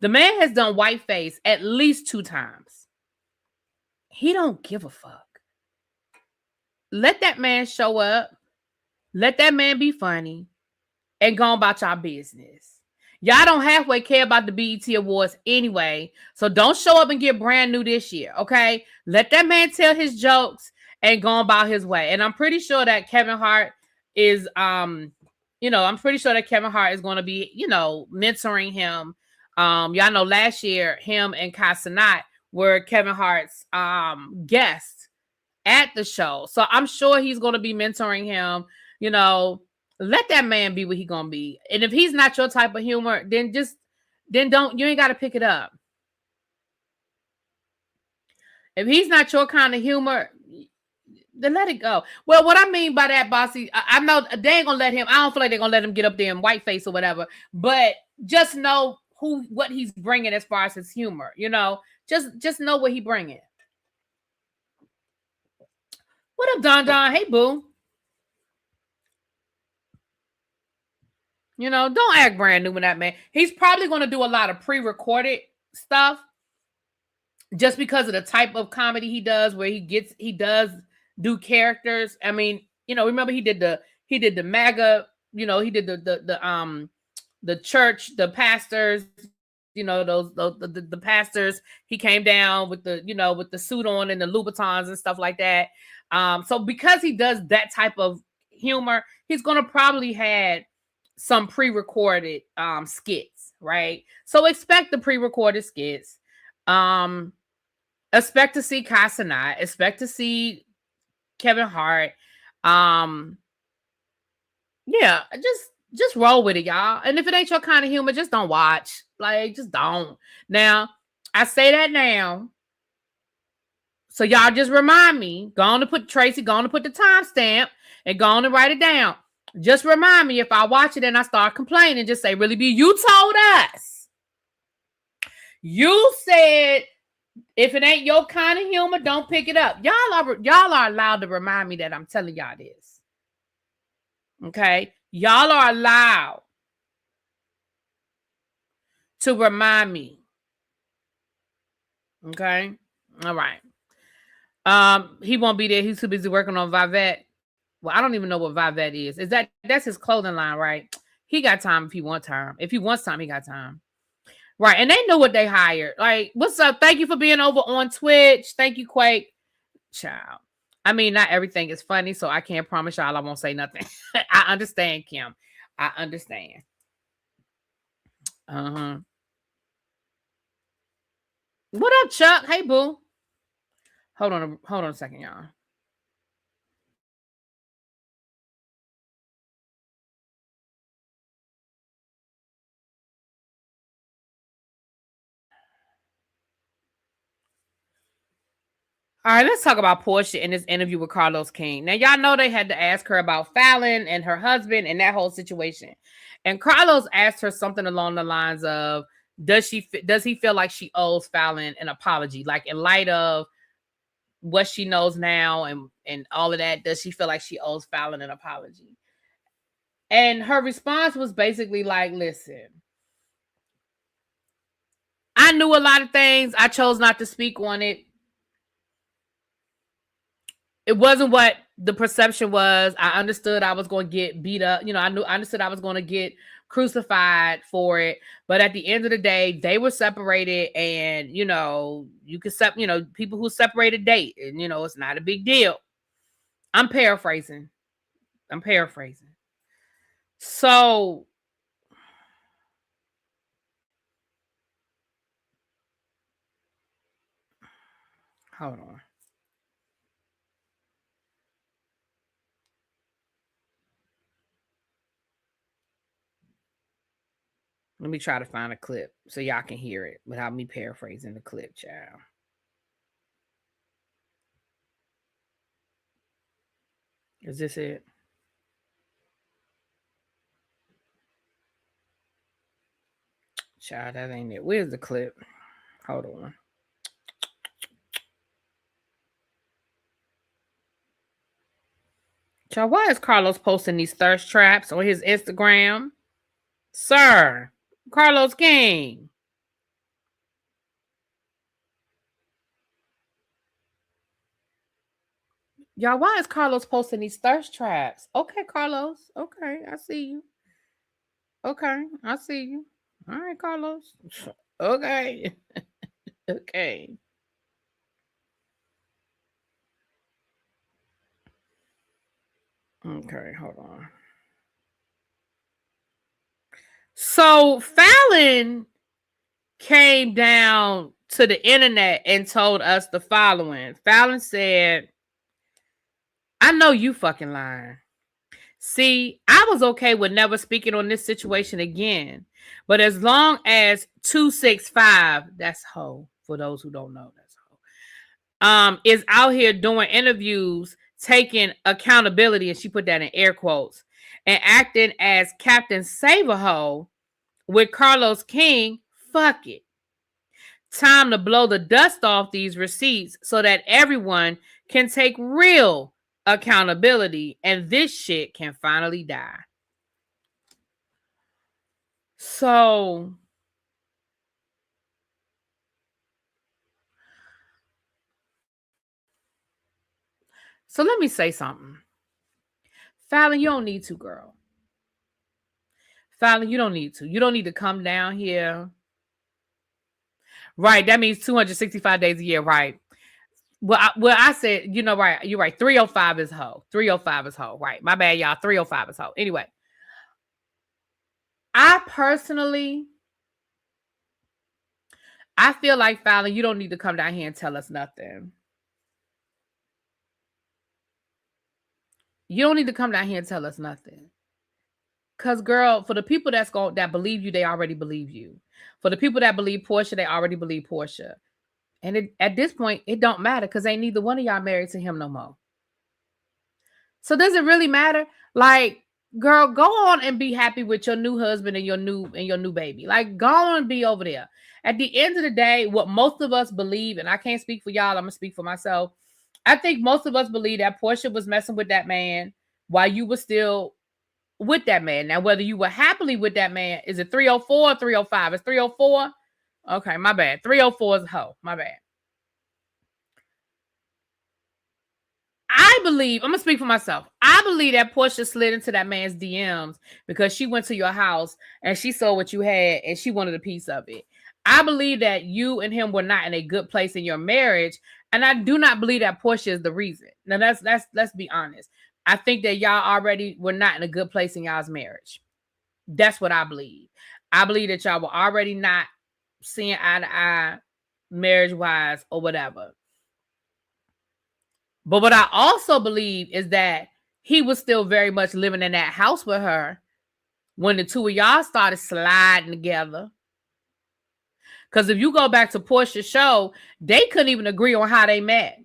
The man has done whiteface at least 2 times. He don't give a fuck. Let that man show up. Let that man be funny and go about y'all business. Y'all don't halfway care about the BET Awards anyway. So don't show up and get brand new this year, okay? Let that man tell his jokes and go about his way. And I'm pretty sure that Kevin Hart is I'm pretty sure that Kevin Hart is going to be, mentoring him. Y'all know last year him and Kai Cenat were Kevin Hart's guests at the show. So I'm sure he's going to be mentoring him, let that man be what he gonna be. And if he's not your type of humor, then don't, you ain't got to pick it up. If he's not your kind of humor, then let it go. Well, what I mean by that, Bossy, I know they ain't gonna let him. I don't feel like they're gonna let him get up there in whiteface or whatever. But just know what he's bringing as far as his humor. Just know what he bringing. What up, Don Don? Hey, boo. Don't act brand new with that man. He's probably going to do a lot of pre-recorded stuff just because of the type of comedy he does, where he does do characters. I mean, remember he did the MAGA, he did the church, the pastors, the pastors. He came down with with the suit on and the Louboutins and stuff like that. So because he does that type of humor, he's going to probably have some pre-recorded skits, right? So expect the pre-recorded skits. Expect to see Kai Cenat, expect to see Kevin Hart. Yeah, just roll with it, y'all. And if it ain't your kind of humor, just don't watch. Like, just don't. Now, I say that now. So y'all just remind me. Go on to put Tracy, go on to put the timestamp and go on and write it down. Just remind me if I watch it and I start complaining, just say, really, you told us. You said if it ain't your kind of humor, don't pick it up. Y'all are allowed to remind me that I'm telling y'all this. Okay? Y'all are allowed to remind me. Okay? All right. He won't be there. He's too busy working on Vivette. Well, I don't even know what Vivette is. That's his clothing line, right? He got time if he wants time. If he wants time, he got time. Right. And they know what they hired. Like, what's up? Thank you for being over on Twitch. Thank you, Quake. Child. I mean, not everything is funny, so I can't promise y'all I won't say nothing. I understand, Kim. I understand. Uh-huh. What up, Chuck? Hey, boo. Hold on a second, y'all. All right, let's talk about Porsha in this interview with Carlos King. Now, y'all know they had to ask her about Faylnn and her husband and that whole situation. And Carlos asked her something along the lines of, does he feel like she owes Faylnn an apology? Like, in light of what she knows now and all of that, does she feel like she owes Faylnn an apology? And her response was basically like, listen, I knew a lot of things. I chose not to speak on it. It wasn't what the perception was. I understood I was going to get beat up. You know, I understood I was going to get crucified for it. But at the end of the day, they were separated, and you know, people who separated date, and you know, it's not a big deal. I'm paraphrasing. So hold on. Let me try to find a clip so y'all can hear it without me paraphrasing the clip, child. Is this it? Child, that ain't it. Where's the clip? Hold on. Child, why is Carlos posting these thirst traps on his Instagram? Sir, Carlos King. Y'all, why is Carlos posting these thirst traps? Okay, Carlos. Okay, I see you. Okay, I see you. All right, Carlos. Okay. Okay. Okay, hold on. So Faylnn came down to the internet and told us the following. Faylnn said, I know you fucking lying. See, I was okay with never speaking on this situation again. But as long as 265, that's hoe, for those who don't know, that's hoe, is out here doing interviews, taking accountability, and she put that in air quotes, and acting as Captain Save-A-Hoe with Carlos King, fuck it. Time to blow the dust off these receipts so that everyone can take real accountability and this shit can finally die. So let me say something. Faylnn, you don't need to, girl. Faylnn, you don't need to. You don't need to come down here. Right, that means 265 days a year, right? Well, I said, you know, right, you're right. 305 is hoe. 305 is hoe. Right. My bad, y'all. 305 is hoe. Anyway, I feel like, Faylnn, you don't need to come down here and tell us nothing. You don't need to come down here and tell us nothing. Cause girl, for the people that believe you, they already believe you. For the people that believe Porsha, they already believe Porsha. And at this point, it don't matter because ain't neither one of y'all married to him no more. So does it really matter? Like, girl, go on and be happy with your new husband and your new baby. Like, go on and be over there. At the end of the day, what most of us believe, and I can't speak for y'all, I'm gonna speak for myself. I think most of us believe that Porsha was messing with that man while you were still with that man. Now, whether you were happily with that man, is it 304 or 305? It's 304? Okay, my bad. 304 is a hoe. My bad. I believe, I'm going to speak for myself. I believe that Porsha slid into that man's DMs because she went to your house and she saw what you had and she wanted a piece of it. I believe that you and him were not in a good place in your marriage. And I do not believe that Porsha is the reason. Now, let's be honest. I think that y'all already were not in a good place in y'all's marriage. That's what I believe. I believe that y'all were already not seeing eye to eye marriage-wise or whatever. But what I also believe is that he was still very much living in that house with her when the two of y'all started sliding together. Because if you go back to Porsha's show, they couldn't even agree on how they met.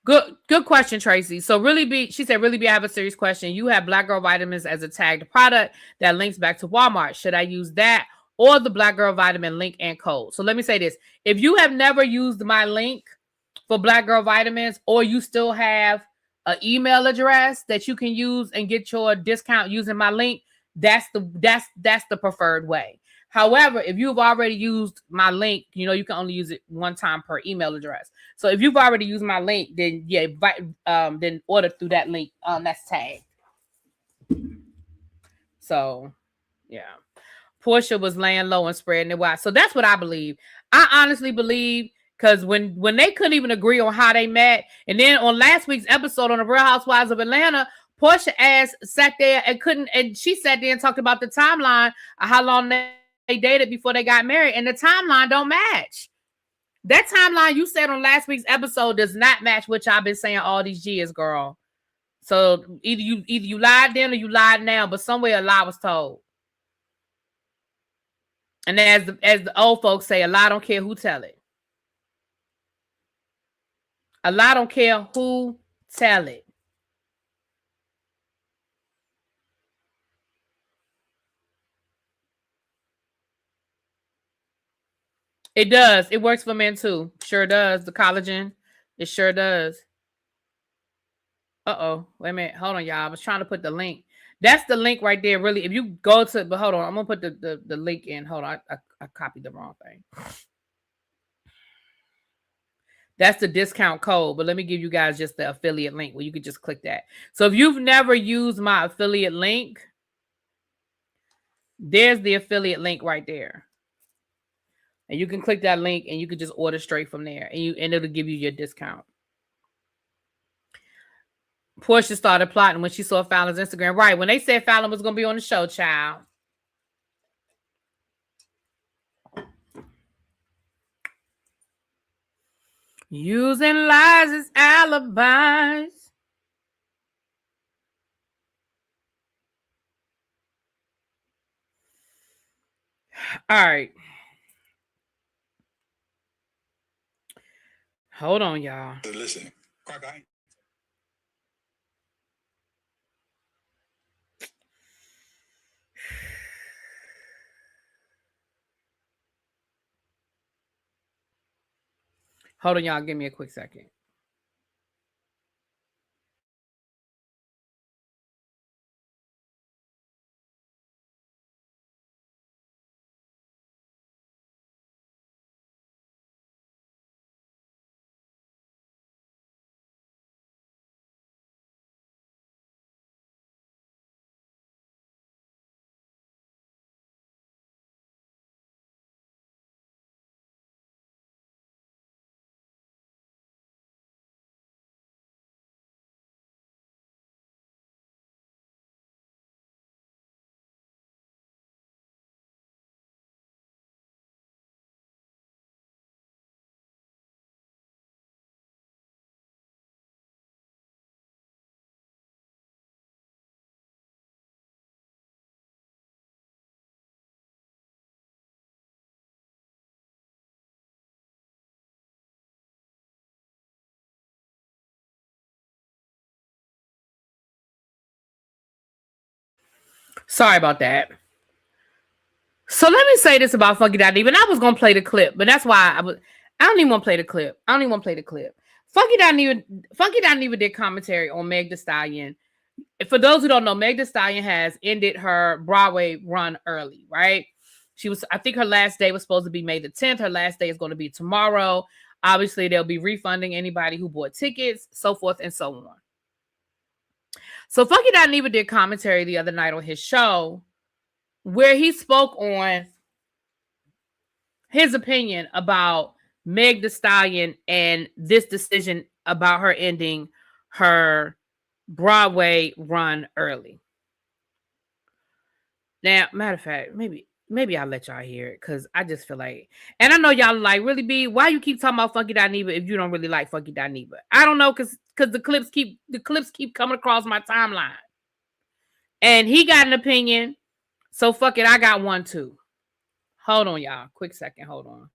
Good question, Tracy. So she said, really be, I have a serious question. You have Black Girl Vitamins as a tagged product that links back to Walmart. Should I use that or the Black Girl Vitamin link and code? So let me say this. If you have never used my link for Black Girl Vitamins, or you still have an email address that you can use and get your discount using my link, that's the preferred way. However, if you've already used my link, you know, you can only use it one time per email address. So if you've already used my link, then yeah, then order through that link. That's tagged. So yeah. Porsha was laying low and spreading it wide. So that's what I believe. I honestly believe, because when they couldn't even agree on how they met, and then on last week's episode on the Real Housewives of Atlanta, Porsha ass sat there and she sat there and talked about the timeline of how long they dated before they got married, and the timeline don't match. That timeline you said on last week's episode does not match what y'all been saying all these years, girl. So either you lied then or you lied now, but somewhere a lie was told. And as the old folks say, a lie don't care who tell it. A lie don't care who tell it. It does. It works for men too. Sure does. The collagen. It sure does. Uh-oh. Wait a minute. Hold on, y'all. I was trying to put the link. That's the link right there. Really, if you go to, but hold on. I'm going to put the link in. Hold on. I copied the wrong thing. That's the discount code, but let me give you guys just the affiliate link where you could just click that. So if you've never used my affiliate link, there's the affiliate link right there. And you can click that link and you can just order straight from there, and it'll give you your discount. Porsha started plotting when she saw Faylnn's Instagram. Right, when they said Faylnn was going to be on the show, child. Using lies as alibis. All right. Hold on, y'all. Listen. Hold on, y'all. Give me a quick second. Sorry about that. So let me say this about Funky Diva. And I was going to play the clip, but that's why I don't even want to play the clip. Funky Diva did commentary on Meg Thee Stallion. For those who don't know, Meg Thee Stallion has ended her Broadway run early, right? I think her last day was supposed to be May the 10th. Her last day is going to be tomorrow. Obviously, they'll be refunding anybody who bought tickets, so forth and so on. So Funky Diva did commentary the other night on his show where he spoke on his opinion about Meg Thee Stallion and this decision about her ending her Broadway run early. Now, matter of fact, maybe I'll let y'all hear it because I just feel like, and I know y'all like, really be, why you keep talking about Funky Diva if you don't really like Funky Diva? I don't know, because the clips keep coming across my timeline. And he got an opinion, so fuck it, I got one too. Hold on, y'all. Quick second, hold on.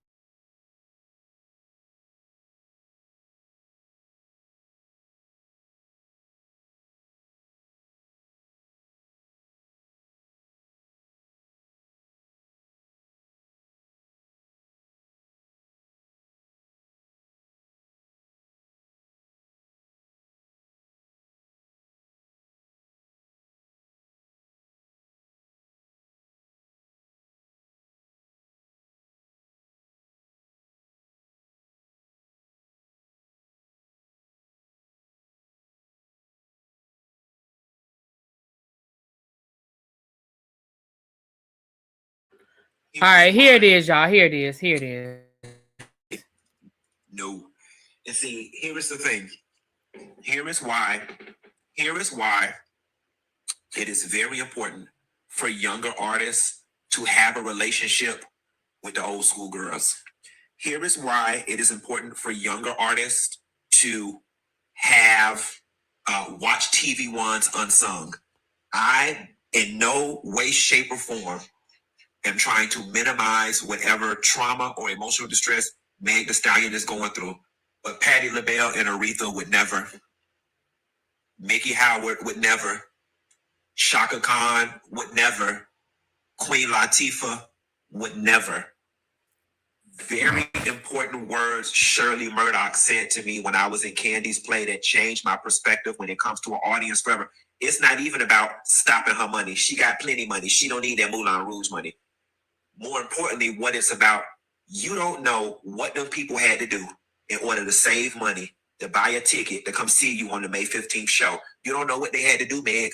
All right, here it is, y'all. Here it is. Here it is. No. And see, here is the thing. Here is why it is very important for younger artists to have a relationship with the old school girls. Here is why it is important for younger artists to have watch TV Ones Unsung. I, in no way, shape, or form, am trying to minimize whatever trauma or emotional distress Meg Thee Stallion is going through. But Patti LaBelle and Aretha would never. Mickey Howard would never. Shaka Khan would never. Queen Latifah would never. Very important words Shirley Murdoch said to me when I was in Candy's play that changed my perspective when it comes to an audience forever. It's not even about stopping her money. She got plenty of money. She don't need that Moulin Rouge money. More importantly, what it's about, you don't know what them people had to do in order to save money, to buy a ticket, to come see you on the May 15th show. You don't know what they had to do, Meg.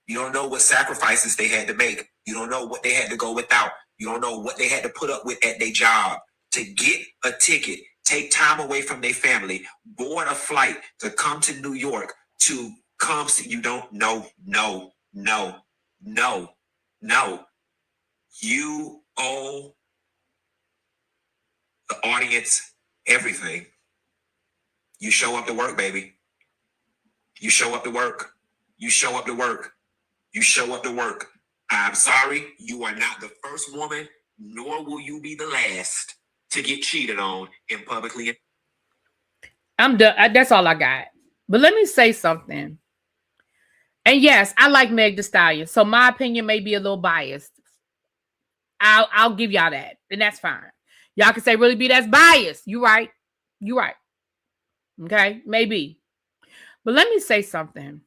You don't know what sacrifices they had to make. You don't know what they had to go without. You don't know what they had to put up with at their job to get a ticket, take time away from their family, board a flight to come to New York, to come see. You don't know. No. You owe the audience everything. You show up to work, baby. You show up to work. You show up to work. You show up to work. I'm sorry, you are not the first woman, nor will you be the last to get cheated on in publicly. I'm done. That's all I got. But let me say something. And yes, I like Meg Thee Stallion, so my opinion may be a little biased. I'll give y'all that, and that's fine. Y'all can say, really, B, that's biased. You right. You right. Okay, maybe. But let me say something.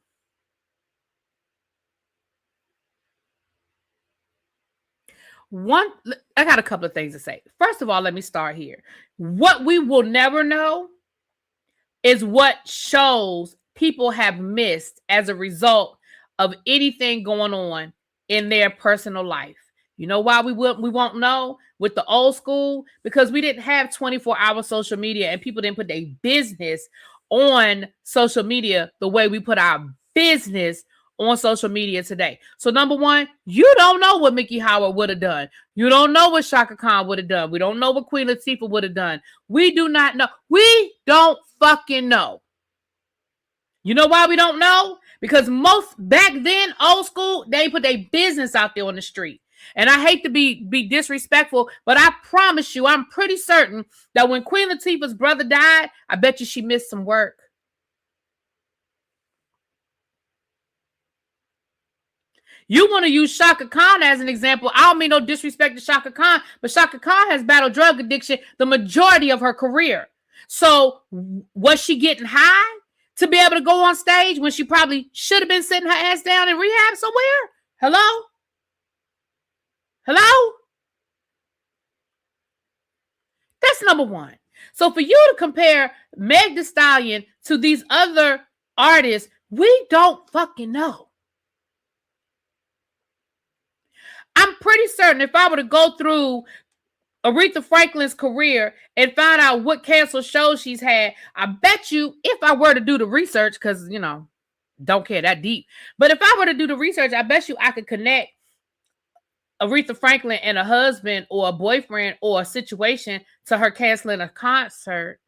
I got a couple of things to say. First of all, let me start here. What we will never know is what shows people have missed as a result of anything going on in their personal life. You know why we won't know with the old school? Because we didn't have 24-hour social media and people didn't put their business on social media the way we put our business on social media today. So number one, you don't know what Mickey Howard would have done. You don't know what Shaka Khan would have done. We don't know what Queen Latifah would have done. We do not know. We don't fucking know. You know why we don't know? Because most back then, old school, they put their business out there on the street. And I hate to be disrespectful, but I promise you, I'm pretty certain that when Queen Latifah's brother died, I bet you she missed some work. You want to use Shaka Khan as an example. I don't mean no disrespect to Shaka Khan, but Shaka Khan has battled drug addiction the majority of her career. So was she getting high to be able to go on stage when she probably should have been sitting her ass down in rehab somewhere? Hello? Hello? That's number one. So for you to compare Meg Thee Stallion to these other artists, we don't fucking know. I'm pretty certain if I were to go through Aretha Franklin's career and find out what canceled shows she's had, I bet you if I were to do the research, because, you know, don't care that deep. But if I were to do the research, I bet you I could connect Aretha Franklin and a husband or a boyfriend or a situation to her canceling a concert.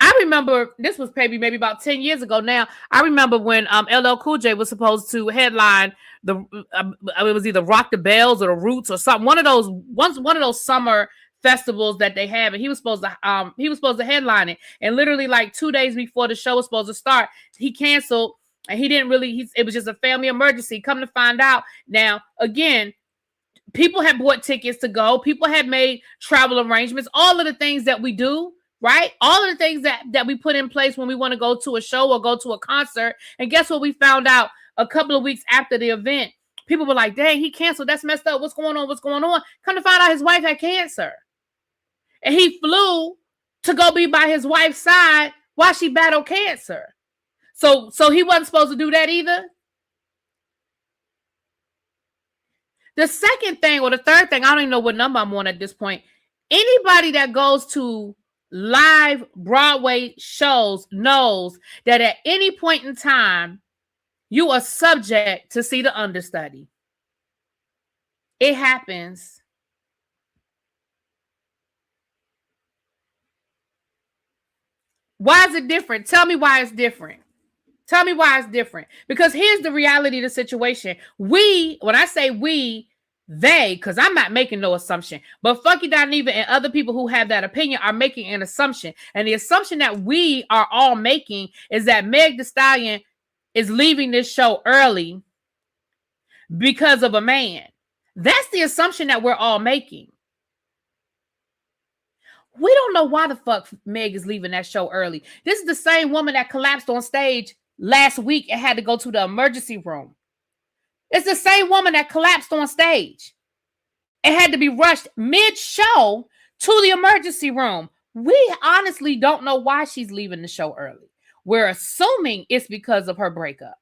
I remember, this was maybe about 10 years ago now. I remember when LL Cool J was supposed to headline it was either Rock the Bells or the Roots or something. One of those summer festivals that they have, and he was supposed to headline it. And literally like 2 days before the show was supposed to start, he canceled, and it was just a family emergency. Come to find out now, again, people had bought tickets to go. People had made travel arrangements, all of the things that we do. Right? All of the things that we put in place when we want to go to a show or go to a concert. And guess what we found out a couple of weeks after the event? People were like, dang, he canceled. That's messed up. What's going on? What's going on? Come to find out his wife had cancer. And he flew to go be by his wife's side while she battled cancer. So he wasn't supposed to do that either. The second thing, or the third thing, I don't even know what number I'm on at this point. Anybody that goes to live Broadway shows knows that at any point in time, you are subject to see the understudy. It happens. Why is it different? Tell me why it's different. Tell me why it's different. Because here's the reality of the situation. When I say we, they, because I'm not making no assumption, but Funky Dineva and other people who have that opinion are making an assumption. And the assumption that we are all making is that Meg Thee Stallion is leaving this show early because of a man. That's the assumption that we're all making. We don't know why the fuck Meg is leaving that show early. This is the same woman that collapsed on stage last week and had to go to the emergency room. It's the same woman that collapsed on stage and had to be rushed mid-show to the emergency room. We honestly don't know why she's leaving the show early. We're assuming it's because of her breakup.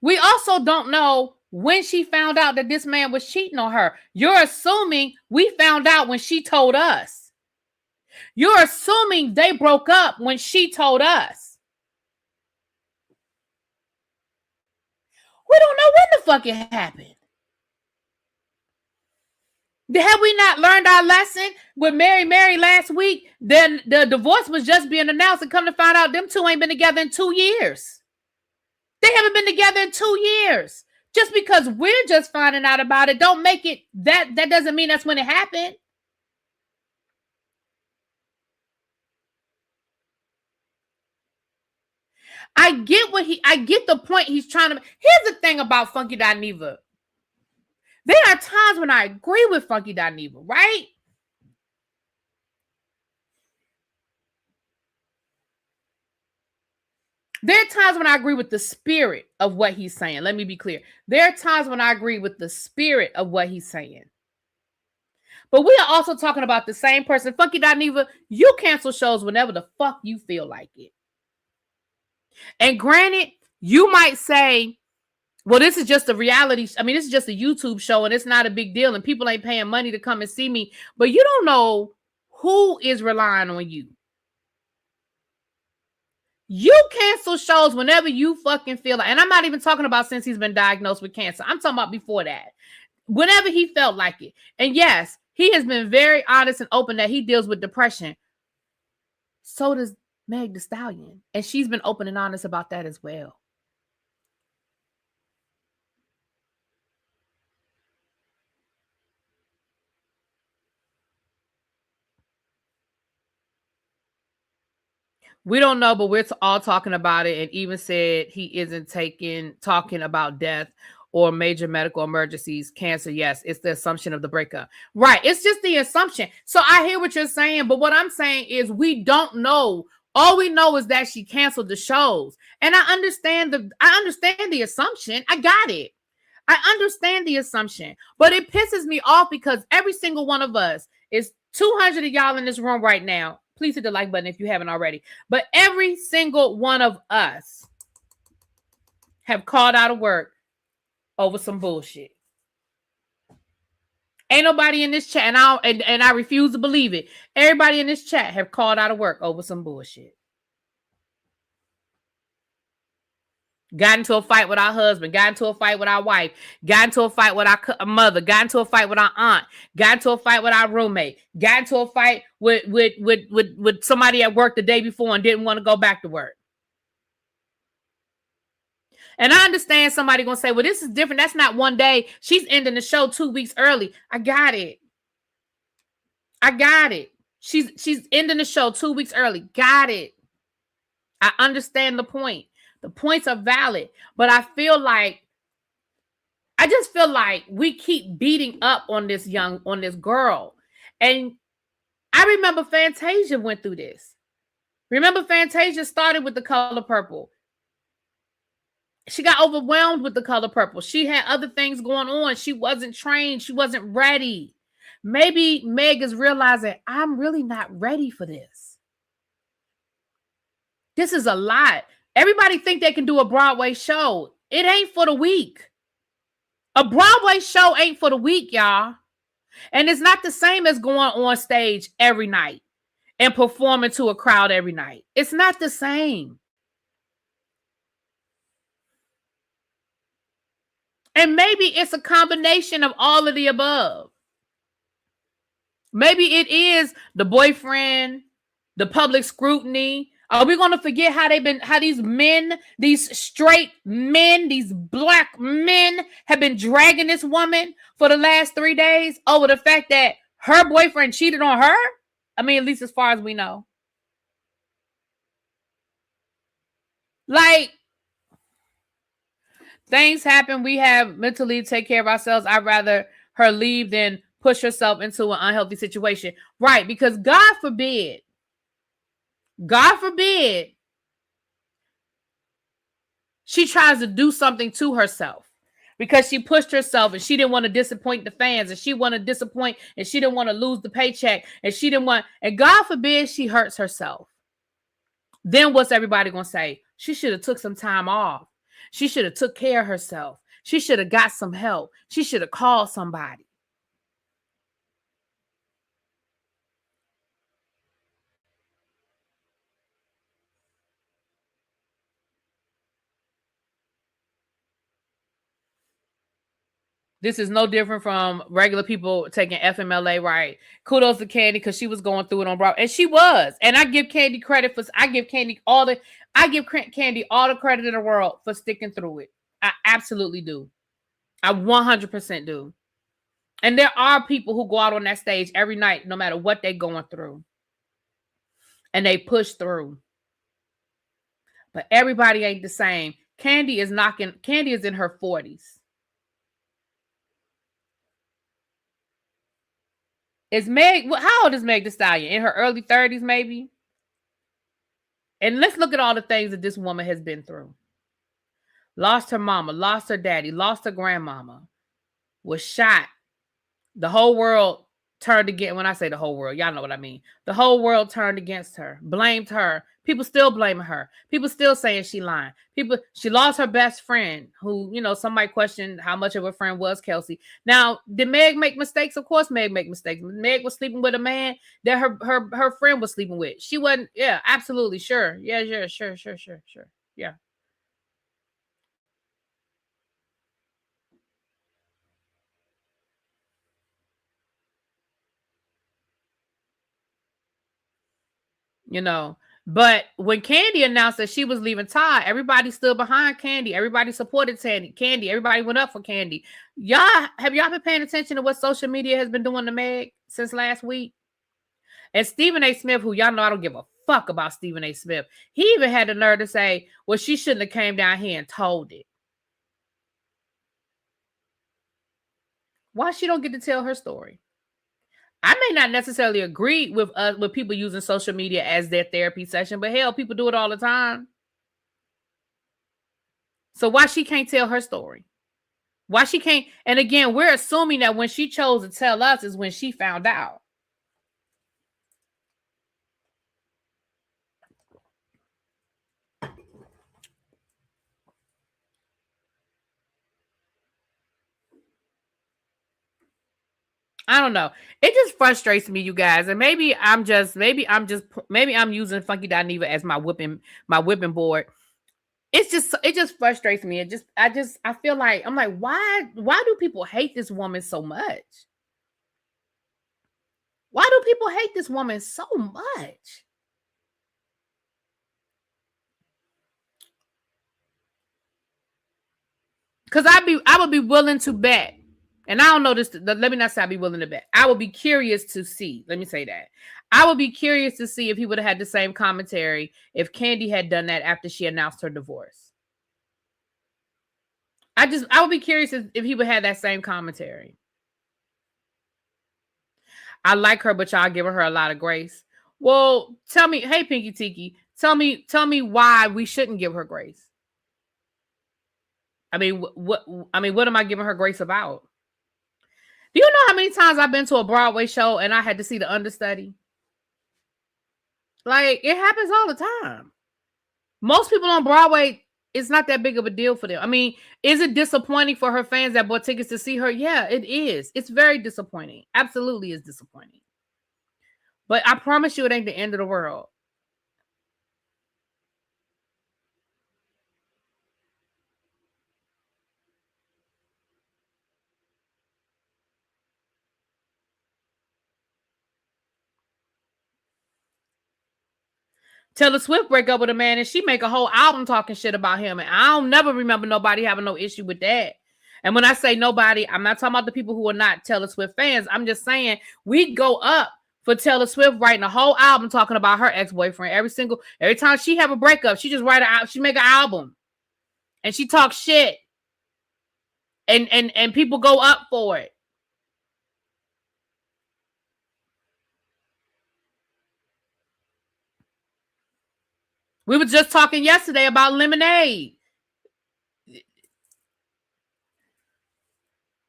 We also don't know when she found out that this man was cheating on her. You're assuming we found out when she told us. You're assuming they broke up when she told us. We don't know when the fuck it happened. Have we not learned our lesson with Mary last week? Then the divorce was just being announced and come to find out them two ain't been together in 2 years. They haven't been together in 2 years. Just because we're just finding out about it, don't make it that doesn't mean that's when it happened. I get the point he's trying to. Here's the thing about Funky Dineva. There are times when I agree with Funky Dineva, right? There are times when I agree with the spirit of what he's saying. Let me be clear. There are times when I agree with the spirit of what he's saying. But we are also talking about the same person. Funky Dineva, you cancel shows whenever the fuck you feel like it. And granted, you might say, well, this is just a reality. I mean, this is just a YouTube show and it's not a big deal and people ain't paying money to come and see me. But you don't know who is relying on you. You cancel shows whenever you fucking feel like, and I'm not even talking about since he's been diagnosed with cancer. I'm talking about before that. Whenever he felt like it. And yes, he has been very honest and open that he deals with depression. So does Meg Thee Stallion. And she's been open and honest about that as well. We don't know, but we're all talking about it, and even said he isn't talking about death or major medical emergencies, cancer. Yes, it's the assumption of the breakup. Right. It's just the assumption. So I hear what you're saying, but what I'm saying is we don't know. All we know is that she canceled the shows. And I understand the assumption. I got it. I understand the assumption, but it pisses me off because every single one of us is 200 of y'all in this room right now. Please hit the like button if you haven't already. But every single one of us have called out of work over some bullshit. Ain't nobody in this chat, and I refuse to believe it. Everybody in this chat have called out of work over some bullshit. Got into a fight with our husband, got into a fight with our wife, got into a fight with our mother, got into a fight with our aunt, got into a fight with our roommate, got into a fight with somebody at work the day before and didn't want to go back to work. And I understand somebody going to say, well, this is different. That's not one day. She's ending the show 2 weeks early. I got it. She's ending the show 2 weeks early. Got it. I understand the point. The points are valid, but I just feel like we keep beating up on this girl. And I remember Fantasia went through this. Remember Fantasia started with The Color Purple. She got overwhelmed with The Color Purple. She had other things going on. She wasn't trained. She wasn't ready. Maybe Meg is realizing I'm really not ready for this. This is a lot. Everybody think they can do a Broadway show. It ain't for the weak. A Broadway show ain't for the weak, y'all. And it's not the same as going on stage every night and performing to a crowd every night. It's not the same. And maybe it's a combination of all of the above. Maybe it is the boyfriend, the public scrutiny. Are we going to forget how these men, these straight men, these black men have been dragging this woman for the last 3 days over the fact that her boyfriend cheated on her? I mean, at least as far as we know. Like, things happen. We have mentally take care of ourselves. I'd rather her leave than push herself into an unhealthy situation. Right, because God forbid, she tries to do something to herself because she pushed herself and she didn't want to disappoint the fans and she wanted to disappoint and she didn't want to lose the paycheck and God forbid she hurts herself. Then what's everybody going to say? She should have took some time off. She should have took care of herself. She should have got some help. She should have called somebody. This is no different from regular people taking FMLA, right? Kudos to Candy because she was going through it on Broadway, and she was. And I give Candy credit for. I give Candy all the credit in the world for sticking through it. I absolutely do. I 100% do. And there are people who go out on that stage every night, no matter what they're going through, and they push through. But everybody ain't the same. Candy is in her 40s. Is Meg, how old is Meg Thee Stallion? In her early 30s, maybe? And let's look at all the things that this woman has been through. Lost her mama, lost her daddy, lost her grandmama, was shot. The whole world turned against, when I say the whole world, y'all know what I mean. The whole world turned against her, blamed her. People still blaming her. People still saying she lying. She lost her best friend who, somebody questioned how much of a friend was Kelsey. Now, did Meg make mistakes? Of course Meg make mistakes. Meg was sleeping with a man that her friend was sleeping with. She wasn't, yeah, absolutely, sure. Yeah, sure. Yeah. But when Candy announced that she was leaving Todd, everybody stood behind Candy. Everybody supported Candy. Everybody went up for Candy. Have y'all been paying attention to what social media has been doing to Meg since last week? And Stephen A. Smith, who y'all know I don't give a fuck about Stephen A. Smith, he even had the nerve to say, well, she shouldn't have came down here and told it. Why she don't get to tell her story? I may not necessarily agree with people using social media as their therapy session, but hell, people do it all the time. So why she can't tell her story? Why she can't? And again, we're assuming that when she chose to tell us is when she found out. I don't know. It just frustrates me, you guys. And maybe I'm using Funky Dineva as my whipping board. It just frustrates me. I feel like I'm like, why do people hate this woman so much? Why do people hate this woman so much? Because I would be willing to bet. And I don't know this. Let me not say I'd be willing to bet. I would be curious to see. Let me say that. I would be curious to see if he would have had the same commentary if Candy had done that after she announced her divorce. I would be curious if he would have that same commentary. I like her, but y'all giving her a lot of grace. Well, tell me, hey, Pinky Tiki, tell me why we shouldn't give her grace. I mean, what am I giving her grace about? Do you know how many times I've been to a Broadway show and I had to see the understudy? Like, it happens all the time. Most people on Broadway it's not that big of a deal for them. I mean, is it disappointing for her fans that bought tickets to see her? Yeah, it is. It's very disappointing. Absolutely is disappointing. But I promise you it ain't the end of the world. Taylor Swift break up with a man and she make a whole album talking shit about him. And I don't never remember nobody having no issue with that. And when I say nobody, I'm not talking about the people who are not Taylor Swift fans. I'm just saying we go up for Taylor Swift writing a whole album talking about her ex-boyfriend. Every time she have a breakup, she just she make an album. And she talks shit. And people go up for it. We were just talking yesterday about Lemonade.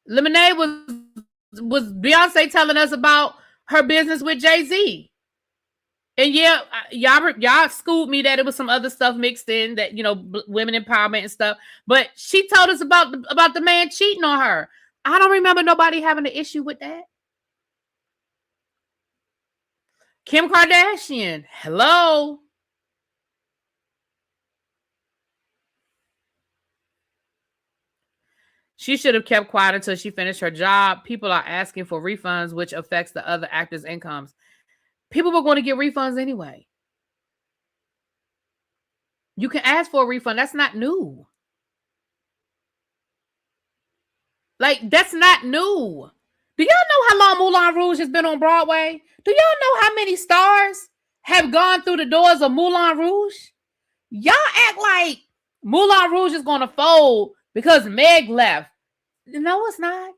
Lemonade was Beyonce telling us about her business with Jay-Z. And yeah, y'all schooled me that it was some other stuff mixed in, that, you know, women empowerment and stuff. But she told us about the man cheating on her. I don't remember nobody having an issue with that. Kim Kardashian, hello. She should have kept quiet until she finished her job. People are asking for refunds, which affects the other actors' incomes. People were going to get refunds anyway. You can ask for a refund. That's not new. Like, that's not new. Do y'all know how long Moulin Rouge has been on Broadway? Do y'all know how many stars have gone through the doors of Moulin Rouge? Y'all act like Moulin Rouge is going to fold because Meg left. No, it's not.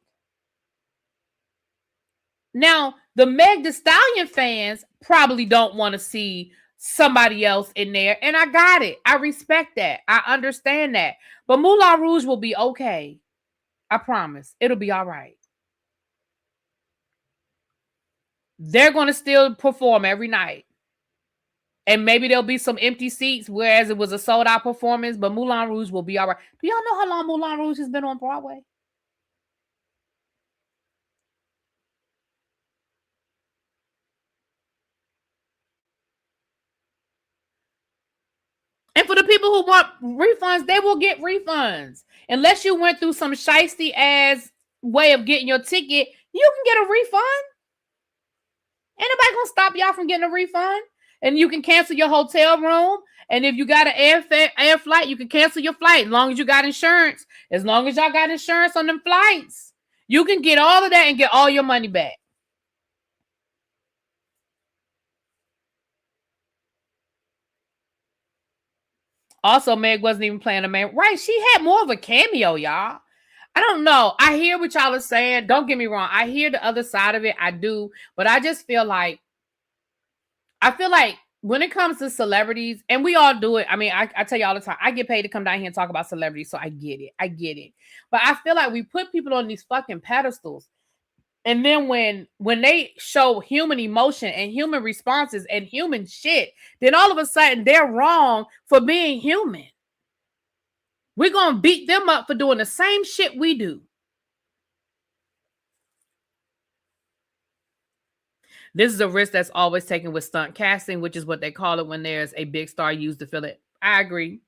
Now, the Meg Thee Stallion fans probably don't want to see somebody else in there, and I got it. I respect that. I understand that. But Moulin Rouge will be okay. I promise. It'll be all right. They're going to still perform every night. And maybe there'll be some empty seats, whereas it was a sold-out performance, but Moulin Rouge will be all right. Do y'all know how long Moulin Rouge has been on Broadway? And for the people who want refunds, they will get refunds. Unless you went through some shiesty ass way of getting your ticket, you can get a refund. Ain't nobody gonna stop y'all from getting a refund. And you can cancel your hotel room. And if you got an air flight, you can cancel your flight as long as you got insurance. As long as y'all got insurance on them flights, you can get all of that and get all your money back. Also, Meg wasn't even playing a man. Right, she had more of a cameo, y'all. I don't know. I hear what y'all are saying. Don't get me wrong. I hear the other side of it. I do. But I just feel like when it comes to celebrities, and we all do it. I mean, I tell you all the time, I get paid to come down here and talk about celebrities, so I get it. I get it. But I feel like we put people on these fucking pedestals. And then when they show human emotion and human responses and human shit, then all of a sudden they're wrong for being human. We're going to beat them up for doing the same shit we do. This is a risk that's always taken with stunt casting, which is what they call it when there's a big star used to fill it. I agree.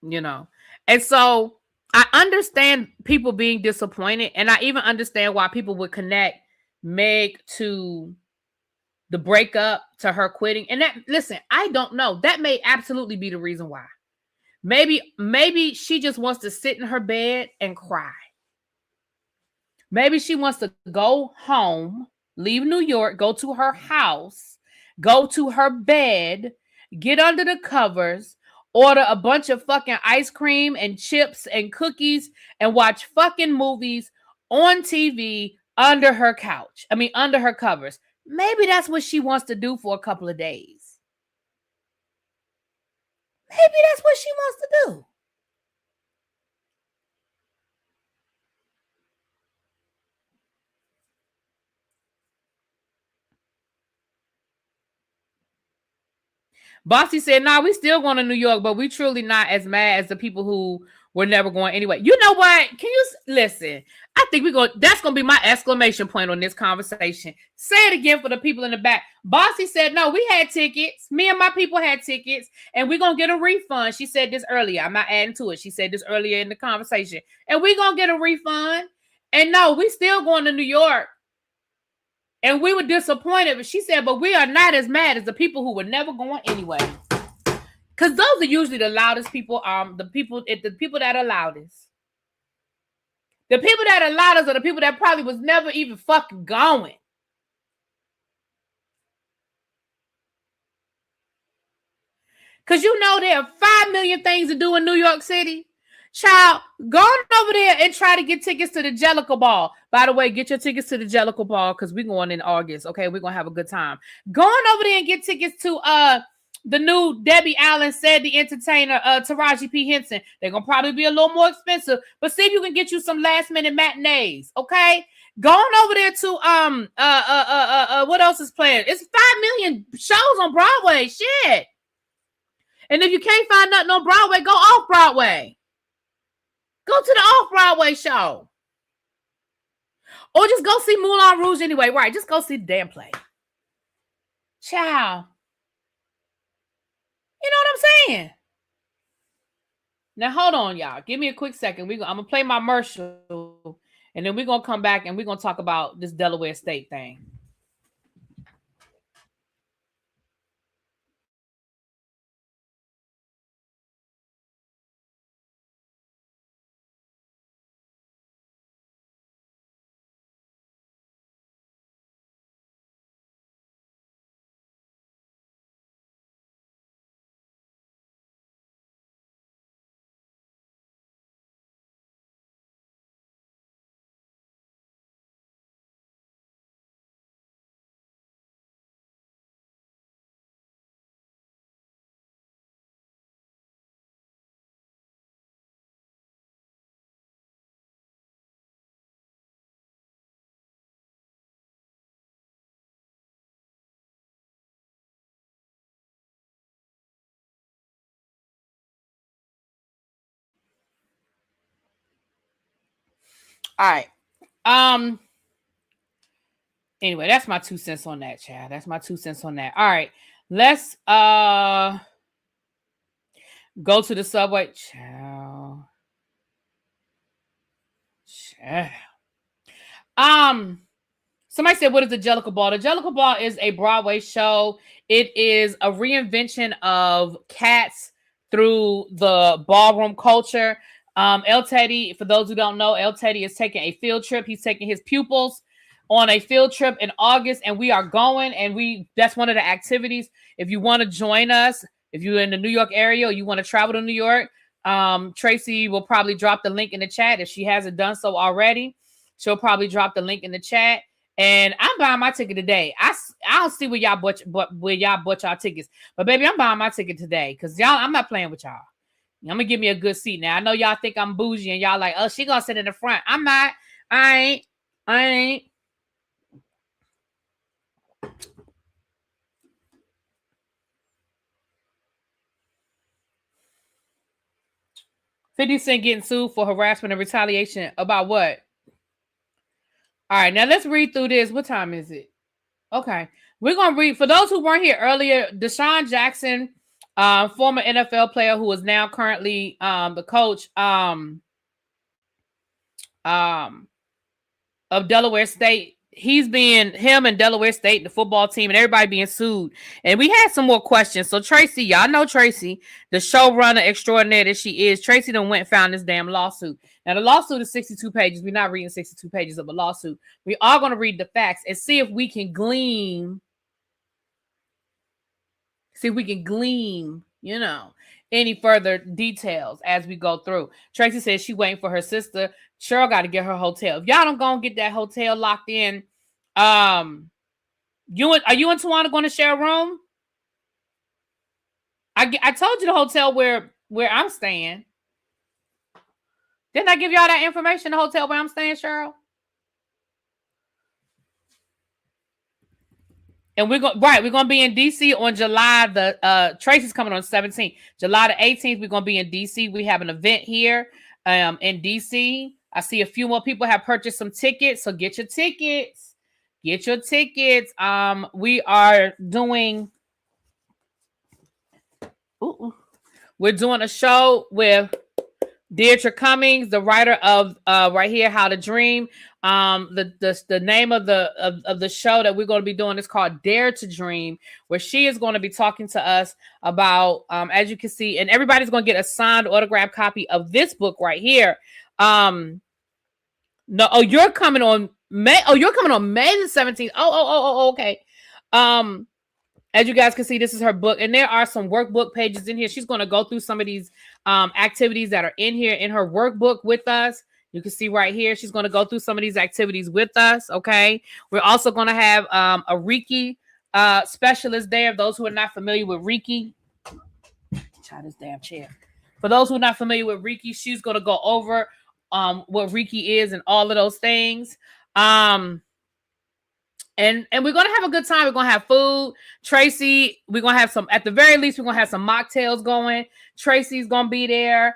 You know, and so I understand people being disappointed, and I even understand why people would connect Meg to the breakup, to her quitting. And that, listen, I don't know. That may absolutely be the reason why. Maybe she just wants to sit in her bed and cry. Maybe she wants to go home, leave New York, go to her house, go to her bed, get under the covers, order a bunch of fucking ice cream and chips and cookies, and watch fucking movies on TV under her couch. I mean, under her covers. Maybe that's what she wants to do for a couple of days. Maybe that's what she wants to do. Bossy said, "Nah, we still going to New York, but we truly not as mad as the people who were never going anyway." You know what? Can you listen? I think that's going to be my exclamation point on this conversation. Say it again for the people in the back. Bossy said, "No, we had tickets. Me and my people had tickets, and we're going to get a refund." She said this earlier. I'm not adding to it. She said this earlier in the conversation. And we're going to get a refund. And no, we still going to New York. And we were disappointed, but she said, but we are not as mad as the people who were never going anyway. Because those are usually the loudest people, the people that are loudest. The people that are loudest are the people that probably was never even fucking going. Because you know there are 5 million things to do in New York City. Child, go on over there and try to get tickets to the Jellicle Ball. By the way, get your tickets to the Jellicle Ball because we're going in August. Okay, we're gonna have a good time. Go on over there and get tickets to the new Debbie Allen Said the Entertainer, Taraji P. Henson. They're gonna probably be a little more expensive, but see if you can get you some last minute matinees. Okay, go on over there to what else is playing? It's 5 million shows on Broadway. Shit. And if you can't find nothing on Broadway, go off Broadway. Go to the off-Broadway show. Or just go see Moulin Rouge anyway. Right, just go see the damn play. Ciao. You know what I'm saying? Now, hold on, y'all. Give me a quick second. I'm going to play my commercial, and then we're going to come back, and we're going to talk about this Delaware State thing. All right. Anyway, that's my 2 cents on that, child. That's my 2 cents on that. All right. Let's go to the subway. Child. Somebody said, what is the Jellicle Ball? The Jellicle Ball is a Broadway show. It is a reinvention of Cats through the ballroom culture. El Teddy, for those who don't know, El Teddy is taking a field trip. He's taking his pupils on a field trip in August, and we are going, and that's one of the activities. If you want to join us, if you're in the New York area or you want to travel to New York, Tracy will probably drop the link in the chat. If she hasn't done so already, she'll probably drop the link in the chat. And I'm buying my ticket today. I'll see where y'all bought y'all tickets. But baby, I'm buying my ticket today because I'm not playing with y'all. I'm gonna give me a good seat now. I know y'all think I'm bougie and y'all like, oh, she gonna sit in the front. I'm not. I ain't. 50 Cent getting sued for harassment and retaliation. About what? All right, now let's read through this. What time is it? Okay. We're going to read. For those who weren't here earlier, Desean Jackson, former NFL player who is now currently the coach of Delaware State. Him and Delaware State, the football team, and everybody being sued. And we had some more questions. So Tracy, y'all know Tracy, the showrunner extraordinaire that she is. Tracy done went and found this damn lawsuit. Now the lawsuit is 62 pages. We're not reading 62 pages of a lawsuit. We are going to read the facts and see if we can glean, any further details as we go through. Tracy says she waiting for her sister. Cheryl got to get her hotel. If y'all don't go and get that hotel locked in, are you and Tawana going to share a room? I told you the hotel where I'm staying. Didn't I give y'all that information? The hotel where I'm staying, Cheryl. And we're gonna be in DC on July the Tracy's coming on 17th. July the 18th, we're gonna be in DC. We have an event here in DC. I see a few more people have purchased some tickets, so get your tickets. Get your tickets. We are doing we're doing a show with Deirdre Cummings, the writer of right here, How to Dream. The name of the show that we're going to be doing is called Dare to Dream, where she is going to be talking to us about, as you can see, and everybody's going to get a signed autographed copy of this book right here. You're coming on May. Oh, you're coming on May the 17th. Okay. As you guys can see, this is her book, and there are some workbook pages in here. She's going to go through some of these activities that are in here in her workbook with us. You can see right here, she's going to go through some of these activities with us, okay? We're also going to have a Reiki specialist there. Those who are not familiar with Reiki, try this damn chair. For those who are not familiar with Reiki, she's going to go over what Reiki is and all of those things. And we're going to have a good time. We're going to have food. Tracy, we're going to have some, at the very least, we're going to have some mocktails going. Tracy's going to be there.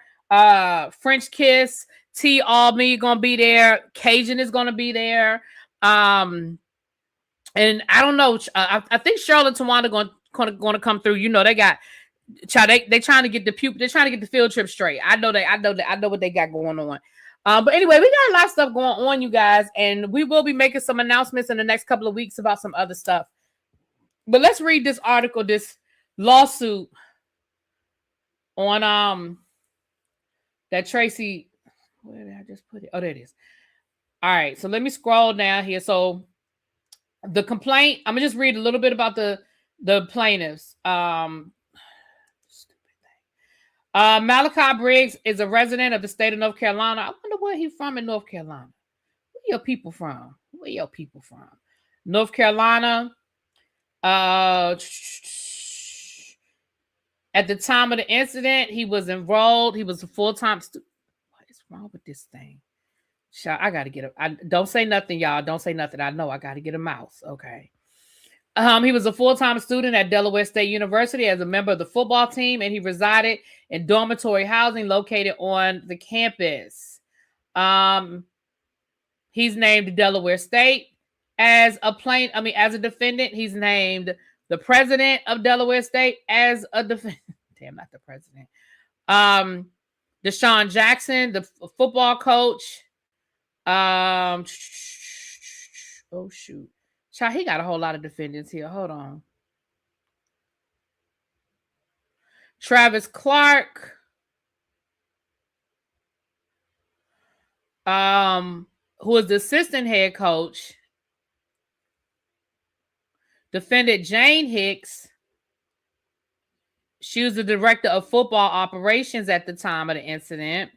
French Kiss, T. Albany going to be there. Cajun is going to be there. And I don't know. I think Charlotte and Tawanda going to come through. You know, they got, they trying to get they're trying to get the field trip straight. I know what they got going on. But anyway, we got a lot of stuff going on, you guys, and we will be making some announcements in the next couple of weeks about some other stuff. But let's read this article, this lawsuit on that Tracy. Where did I just put it? Oh, there it is. All right, so let me scroll down here. So the complaint, I'm gonna just read a little bit about the plaintiffs. Malachi Briggs is a resident of the state of North Carolina. I wonder where he's from in North Carolina. Where your people from? North Carolina. At the time of the incident, he was enrolled. He was a full-time student. What is wrong with this thing? I got to get him. Don't say nothing, y'all. Don't say nothing. I know I got to get a mouse. Okay. He was a full-time student at Delaware State University as a member of the football team, and he resided in dormitory housing located on the campus. He's named Delaware State as a defendant. He's named the president of Delaware State as a defendant. Damn, not the president. Desean Jackson, the football coach. Oh shoot. Child, he got a whole lot of defendants here. Hold on. Travis Clark. Who is the assistant head coach. Defendant Jane Hicks. She was the director of football operations at the time of the incident.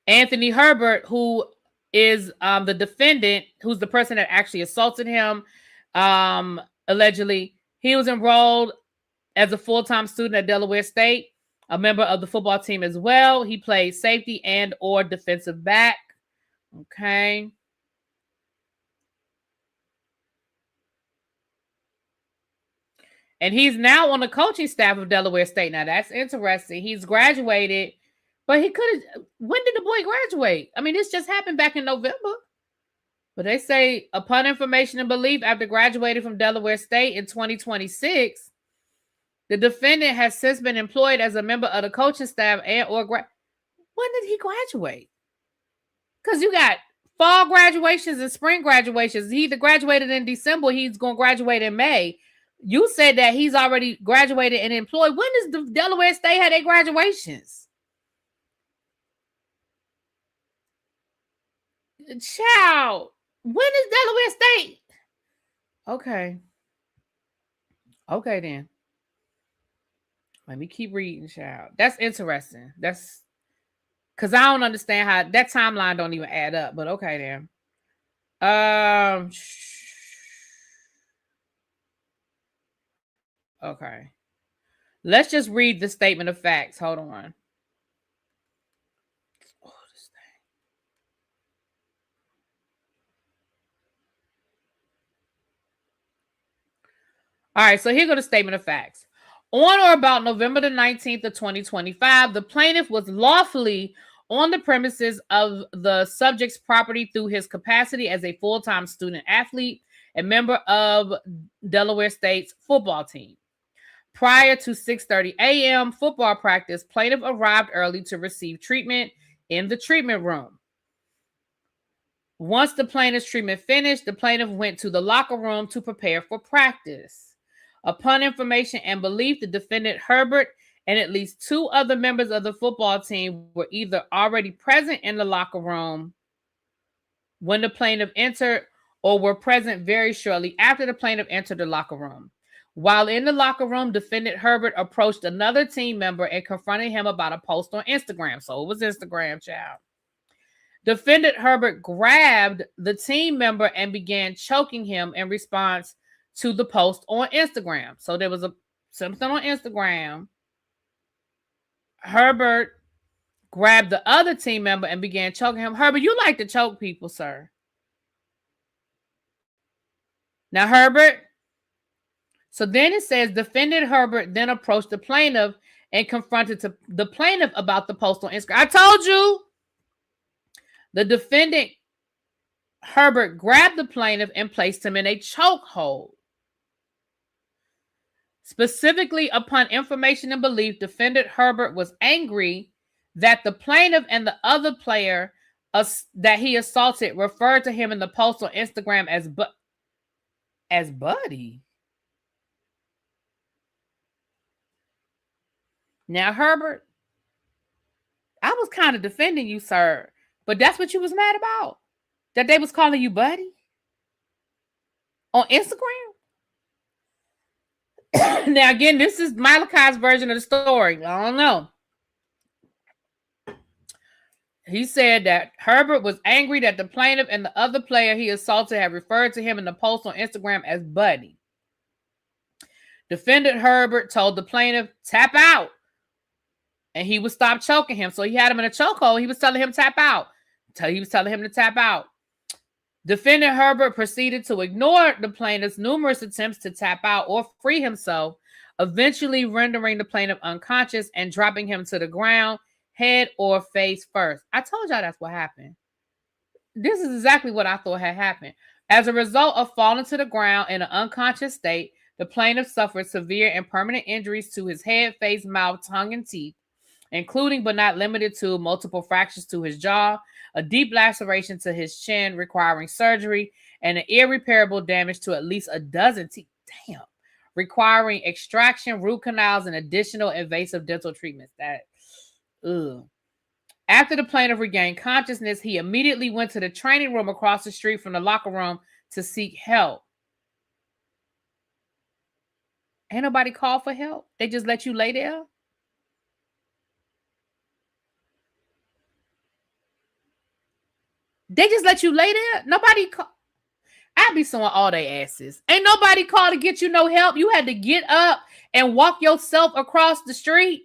Anthony Herbert, who is the defendant, who's the person that actually assaulted him, allegedly. He was enrolled as a full-time student at Delaware State, a member of the football team as well. He played safety and or defensive back. Okay. And he's now on the coaching staff of Delaware State. Now, that's interesting. He's graduated. But he could have. When did the boy graduate? I mean, this just happened back in November. But they say, upon information and belief, after graduating from Delaware State in 2026, the defendant has since been employed as a member of the coaching staff and or when did he graduate? Because you got fall graduations and spring graduations. He either graduated in December, he's going to graduate in May. You said that he's already graduated and employed. When does the Delaware State have their graduations? Child, when is Delaware State? Okay then. Let me keep reading, child. That's interesting. That's because I don't understand how that timeline don't even add up. But okay then. Okay. Let's just read the statement of facts. Hold on. All right, so here go the statement of facts. On or about November the 19th of 2025, the plaintiff was lawfully on the premises of the subject's property through his capacity as a full-time student athlete and member of Delaware State's football team. Prior to 6:30 a.m. football practice, plaintiff arrived early to receive treatment in the treatment room. Once the plaintiff's treatment finished, the plaintiff went to the locker room to prepare for practice. Upon information and belief, the defendant Herbert and at least 2 other members of the football team were either already present in the locker room when the plaintiff entered or were present very shortly after the plaintiff entered the locker room. While in the locker room, defendant Herbert approached another team member and confronted him about a post on Instagram. So it was Instagram, child. Defendant Herbert grabbed the team member and began choking him in response to the post on Instagram. So there was something on Instagram. Herbert grabbed the other team member and began choking him. Herbert, you like to choke people, sir. Now, Herbert. So then it says, defendant Herbert then approached the plaintiff and confronted the plaintiff about the post on Instagram. I told you. The defendant Herbert grabbed the plaintiff and placed him in a chokehold. Specifically, upon information and belief, defendant Herbert was angry that the plaintiff and the other player that he assaulted referred to him in the post on Instagram as Buddy. Now, Herbert, I was kind of defending you, sir, but that's what you was mad about? That they was calling you Buddy? On Instagram? Now, again, this is Malachi's version of the story. I don't know. He said that Herbert was angry that the plaintiff and the other player he assaulted had referred to him in the post on Instagram as Buddy. Defendant Herbert told the plaintiff, tap out. And he would stop choking him. So he had him in a chokehold. He was telling him tap out. He was telling him to tap out. Defendant Herbert proceeded to ignore the plaintiff's numerous attempts to tap out or free himself, eventually rendering the plaintiff unconscious and dropping him to the ground, head or face first. I told y'all that's what happened. This is exactly what I thought had happened. As a result of falling to the ground in an unconscious state, the plaintiff suffered severe and permanent injuries to his head, face, mouth, tongue, and teeth, including but not limited to multiple fractures to his jaw, a deep laceration to his chin requiring surgery, and an irreparable damage to at least a dozen teeth, requiring extraction, root canals, and additional invasive dental treatments. After the plaintiff regained consciousness, he immediately went to the training room across the street from the locker room to seek help. Ain't nobody called for help. They just let you lay there. They just let you lay there. Nobody call. I'd be suing all their asses. Ain't nobody called to get you no help. You had to get up and walk yourself across the street.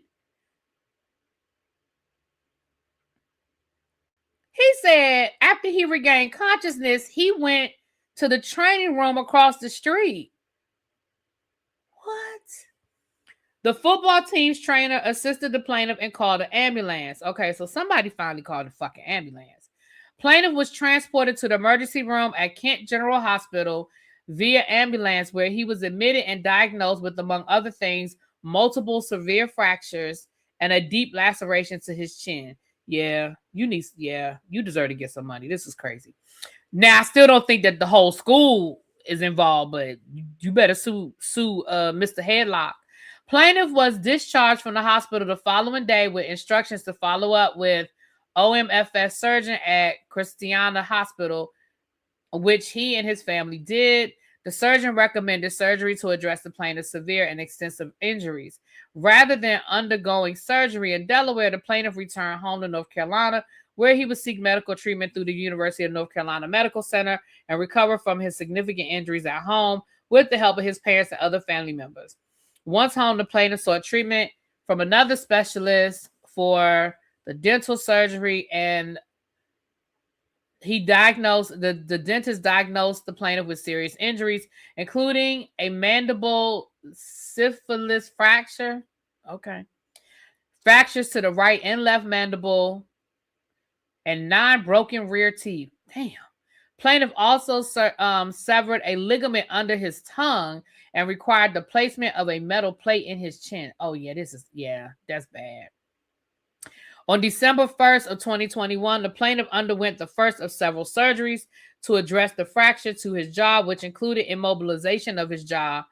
He said after he regained consciousness, he went to the training room across the street. What? The football team's trainer assisted the plaintiff and called an ambulance. Okay, so somebody finally called a fucking ambulance. Plaintiff was transported to the emergency room at Kent General Hospital via ambulance, where he was admitted and diagnosed with, among other things, multiple severe fractures and a deep laceration to his chin. You deserve to get some money. This is crazy. Now, I still don't think that the whole school is involved, but you better sue Mr. Headlock. Plaintiff was discharged from the hospital the following day with instructions to follow up with OMFS surgeon at Christiana Hospital, which he and his family did. The surgeon recommended surgery to address the plaintiff's severe and extensive injuries. Rather than undergoing surgery in Delaware, the plaintiff returned home to North Carolina, where he would seek medical treatment through the University of North Carolina Medical Center and recover from his significant injuries at home with the help of his parents and other family members. Once home, the plaintiff sought treatment from another specialist for the dental surgery and He diagnosed the dentist diagnosed the plaintiff with serious injuries, including a mandible syphilis fracture. Okay. Fractures to the right and left mandible and 9 broken rear teeth. Damn. Plaintiff also severed a ligament under his tongue and required the placement of a metal plate in his chin. Oh, yeah, that's bad. On December 1st of 2021, the plaintiff underwent the first of several surgeries to address the fracture to his jaw, which included immobilization of his jaw.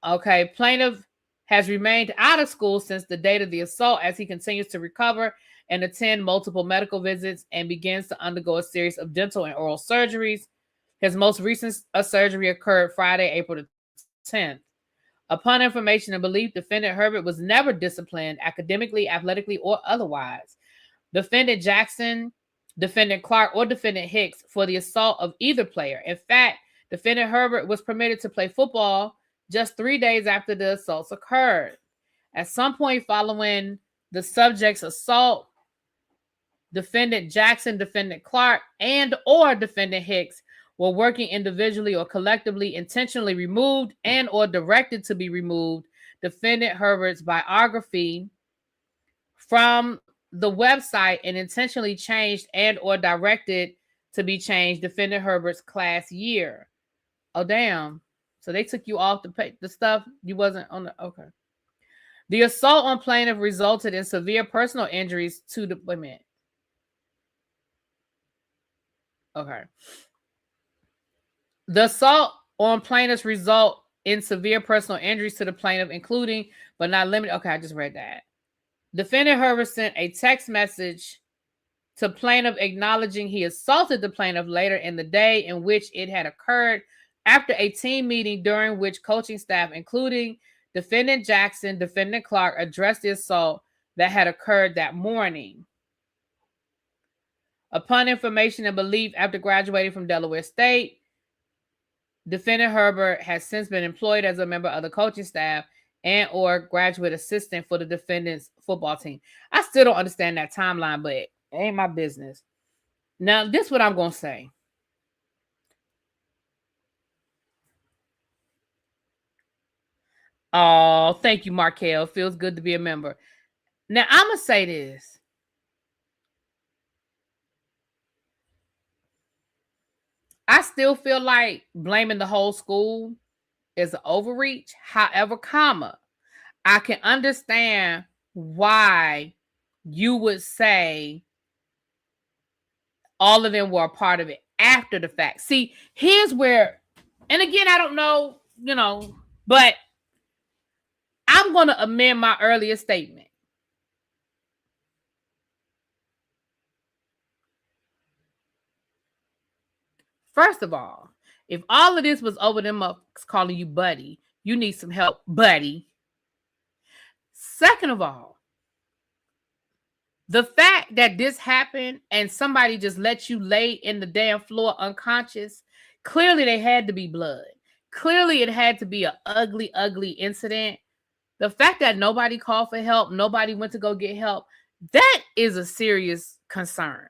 Okay, plaintiff has remained out of school since the date of the assault as he continues to recover and attend multiple medical visits and begins to undergo a series of dental and oral surgeries. His most recent surgery occurred Friday, April 10th. Upon information and belief, defendant Herbert was never disciplined academically, athletically, or otherwise. Defendant Jackson, defendant Clark, or defendant Hicks for the assault of either player. In fact, defendant Herbert was permitted to play football just 3 days after the assaults occurred. At some point following the subject's assault, defendant Jackson, defendant Clark, and or defendant Hicks were working individually or collectively, intentionally removed and or directed to be removed defendant Herbert's biography from the website and intentionally changed and or directed to be changed defendant Herbert's class year. Oh, damn. So they took you off the stuff you wasn't on the, okay. The assault on plaintiff resulted in severe personal injuries to the, wait a minute. Okay. The assault on plaintiffs result in severe personal injuries to the plaintiff, including, but not limited. Okay, I just read that. Defendant Herbert sent a text message to plaintiff acknowledging he assaulted the plaintiff later in the day in which it had occurred after a team meeting during which coaching staff, including defendant Jackson, defendant Clark, addressed the assault that had occurred that morning. Upon information and belief after graduating from Delaware State, defendant Herbert has since been employed as a member of the coaching staff and or graduate assistant for the defendant's football team. I still don't understand that timeline, but it ain't my business. Now, this is what I'm going to say. Oh, thank you, Markel. Feels good to be a member. Now, I'm going to say this. I still feel like blaming the whole school is an overreach. However, I can understand why you would say all of them were a part of it after the fact. See, here's where, and again, I don't know, but I'm going to amend my earlier statement. First of all, if all of this was over them calling you buddy, you need some help, buddy. Second of all, the fact that this happened and somebody just let you lay in the damn floor unconscious, clearly they had to be blood. Clearly it had to be an ugly, ugly incident. The fact that nobody called for help, nobody went to go get help, that is a serious concern.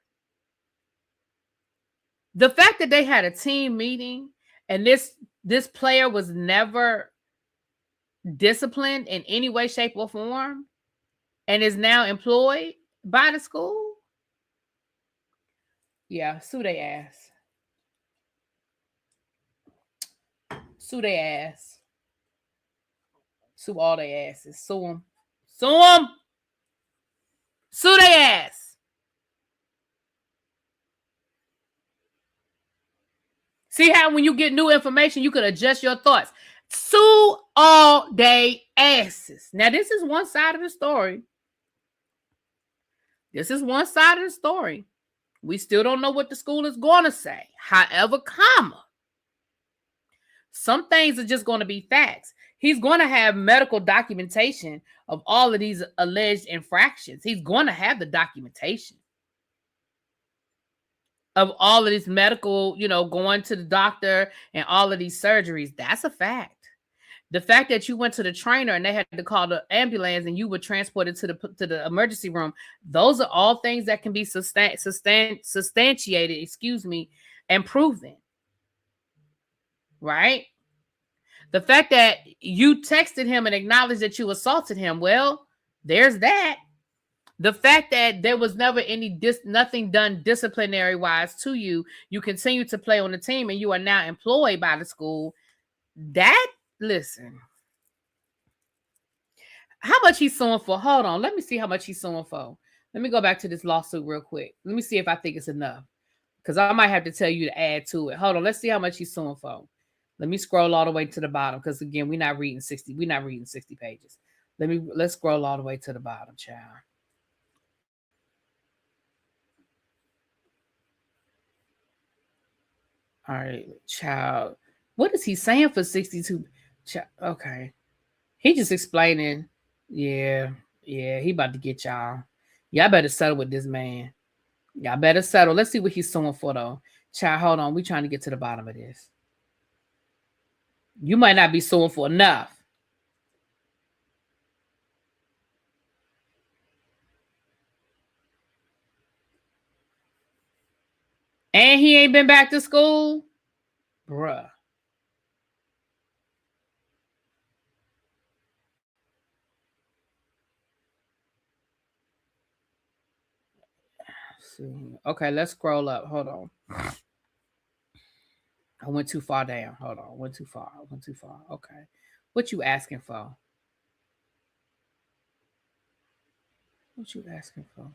The fact that they had a team meeting and this player was never disciplined in any way, shape, or form and is now employed by the school. Yeah, sue their ass. Sue their ass. Sue all their asses. Sue them. Sue them. Sue their ass. See how when you get new information, you could adjust your thoughts. Sue all they asses. Now, this is one side of the story. This is one side of the story. We still don't know what the school is going to say. However, some things are just going to be facts. He's going to have medical documentation of all of these alleged infractions. He's going to have the documentation of all of this medical, going to the doctor and all of these surgeries. That's a fact. The fact that you went to the trainer and they had to call the ambulance and you were transported to the emergency room, those are all things that can be substantiated, and proven. Right? The fact that you texted him and acknowledged that you assaulted him, well, there's that. The fact that there was never nothing done disciplinary wise to you, you continue to play on the team and you are now employed by the school. Listen, how much he's suing for? Hold on, let me see how much he's suing for. Let me go back to this lawsuit real quick. Let me see if I think it's enough, because I might have to tell you to add to it. Hold on, let's see how much he's suing for. Let me scroll all the way to the bottom, because again, we're not reading 60 pages. Let's scroll all the way to the bottom, child. All right, child. What is he saying for 62? Okay. He just explaining. Yeah, he about to get y'all. Y'all better settle with this man. Y'all better settle. Let's see what he's suing for, though. Child, hold on. We trying to get to the bottom of this. You might not be suing for enough. And he ain't been back to school? Bruh. Okay, let's scroll up. Hold on. I went too far down. Hold on. Went too far. Okay. What you asking for? What you asking for?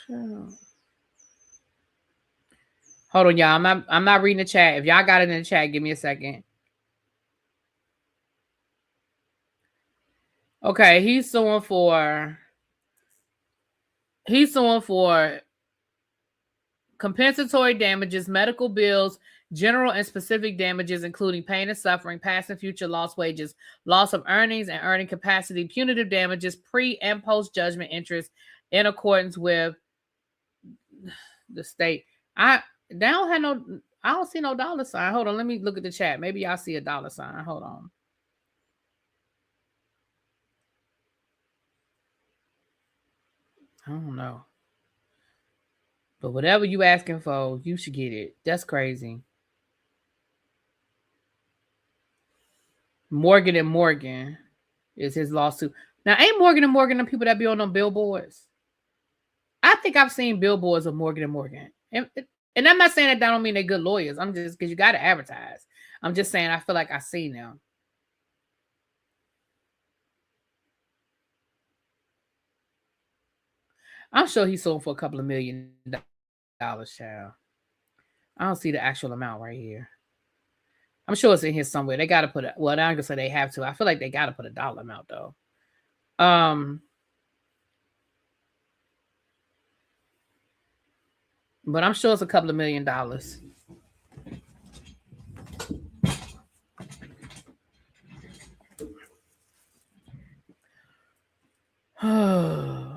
Sure. Hold on, y'all. I'm not reading the chat. If y'all got it in the chat, give me a second. Okay, he's suing for compensatory damages, medical bills, general and specific damages, including pain and suffering, past and future lost wages, loss of earnings and earning capacity, punitive damages, pre and post judgment interest in accordance with the state. I don't see no dollar sign. Hold on, let me look at the chat. Maybe y'all see a dollar sign. Hold on. I don't know. But whatever you asking for, you should get it. That's crazy. Morgan & Morgan is his lawsuit. Now, ain't Morgan & Morgan the people that be on them billboards? I think I've seen billboards of Morgan & Morgan. And I'm not saying that don't mean they're good lawyers. I'm just, because you got to advertise. I'm just saying I feel like I've seen them. I'm sure he sold for a couple of $1 million, child. I don't see the actual amount right here. I'm sure it's in here somewhere. They got to put it. Well, I'm gonna say they have to. I feel like they got to put a dollar amount though. But I'm sure it's a couple of $1 million.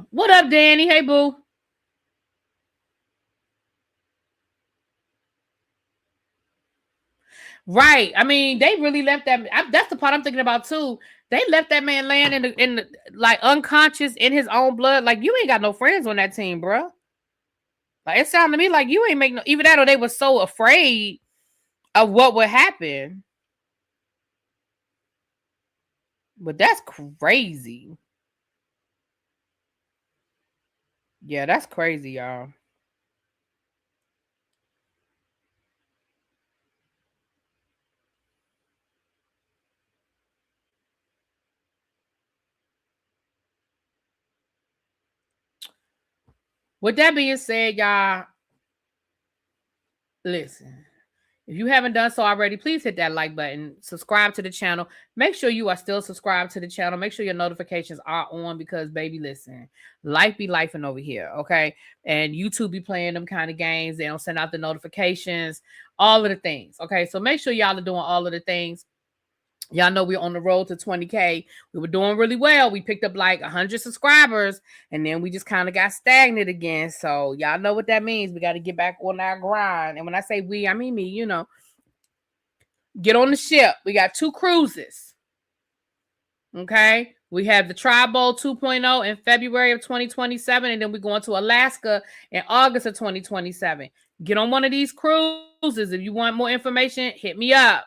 What up, Danny? Hey, boo. Right. I mean, they really left that. That's the part I'm thinking about too. They left that man laying in the like unconscious in his own blood. Like, you ain't got no friends on that team, bro. Like, it sounded to me like you ain't make no. Even that, or they were so afraid of what would happen. But that's crazy. Yeah, that's crazy, y'all. With that being said, y'all, listen. If you haven't done so already, please hit that like button. Subscribe to the channel. Make sure you are still subscribed to the channel. Make sure your notifications are on, because, baby, listen, life be lifing over here, okay? And YouTube be playing them kind of games. They don't send out the notifications, all of the things, okay? So make sure y'all are doing all of the things. Y'all know we're on the road to 20K. We were doing really well. We picked up like 100 subscribers, and then we just kind of got stagnant again. So y'all know what that means. We got to get back on our grind. And when I say we, I mean me, you know. Get on the ship. We got 2 cruises. Okay? We have the Tri-Bowl 2.0 in February of 2027, and then we're going to Alaska in August of 2027. Get on one of these cruises. If you want more information, hit me up.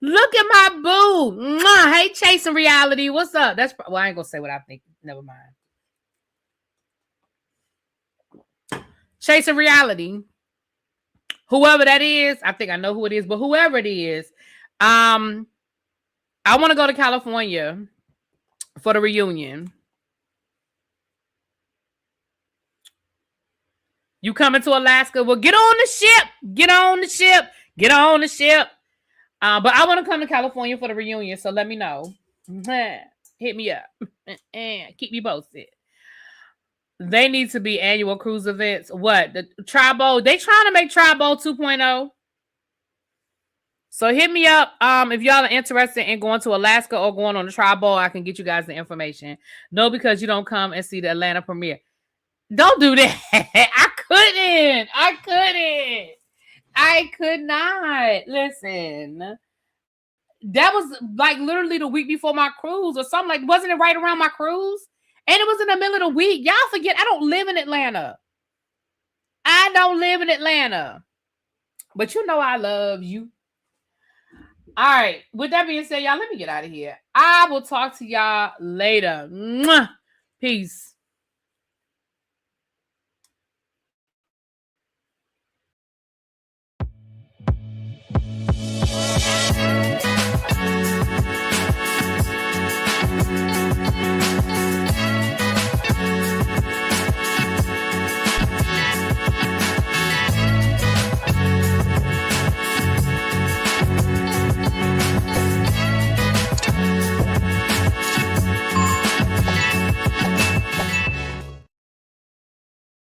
Look at my boo. Mwah. Hey, Chasing Reality. What's up? I ain't gonna say what I think. Never mind. Chasing Reality. Whoever that is, I think I know who it is, but whoever it is, I want to go to California for the reunion. You coming to Alaska? Well, get on the ship. Get on the ship. Get on the ship. But I want to come to California for the reunion, so let me know. Hit me up. Keep me posted. They need to be annual cruise events. What? The Tri-Bowl? They trying to make Tri-Bowl 2.0. So hit me up. If y'all are interested in going to Alaska or going on the Tri-Bowl, I can get you guys the information. No, because you don't come and see the Atlanta premiere. Don't do that. I could not. Listen, that was like literally the week before my cruise or something. Like, wasn't it right around my cruise? And it was in the middle of the week. Y'all forget, I don't live in Atlanta. But you know I love you. All right. With that being said, y'all, let me get out of here. I will talk to y'all later. Mwah. Peace.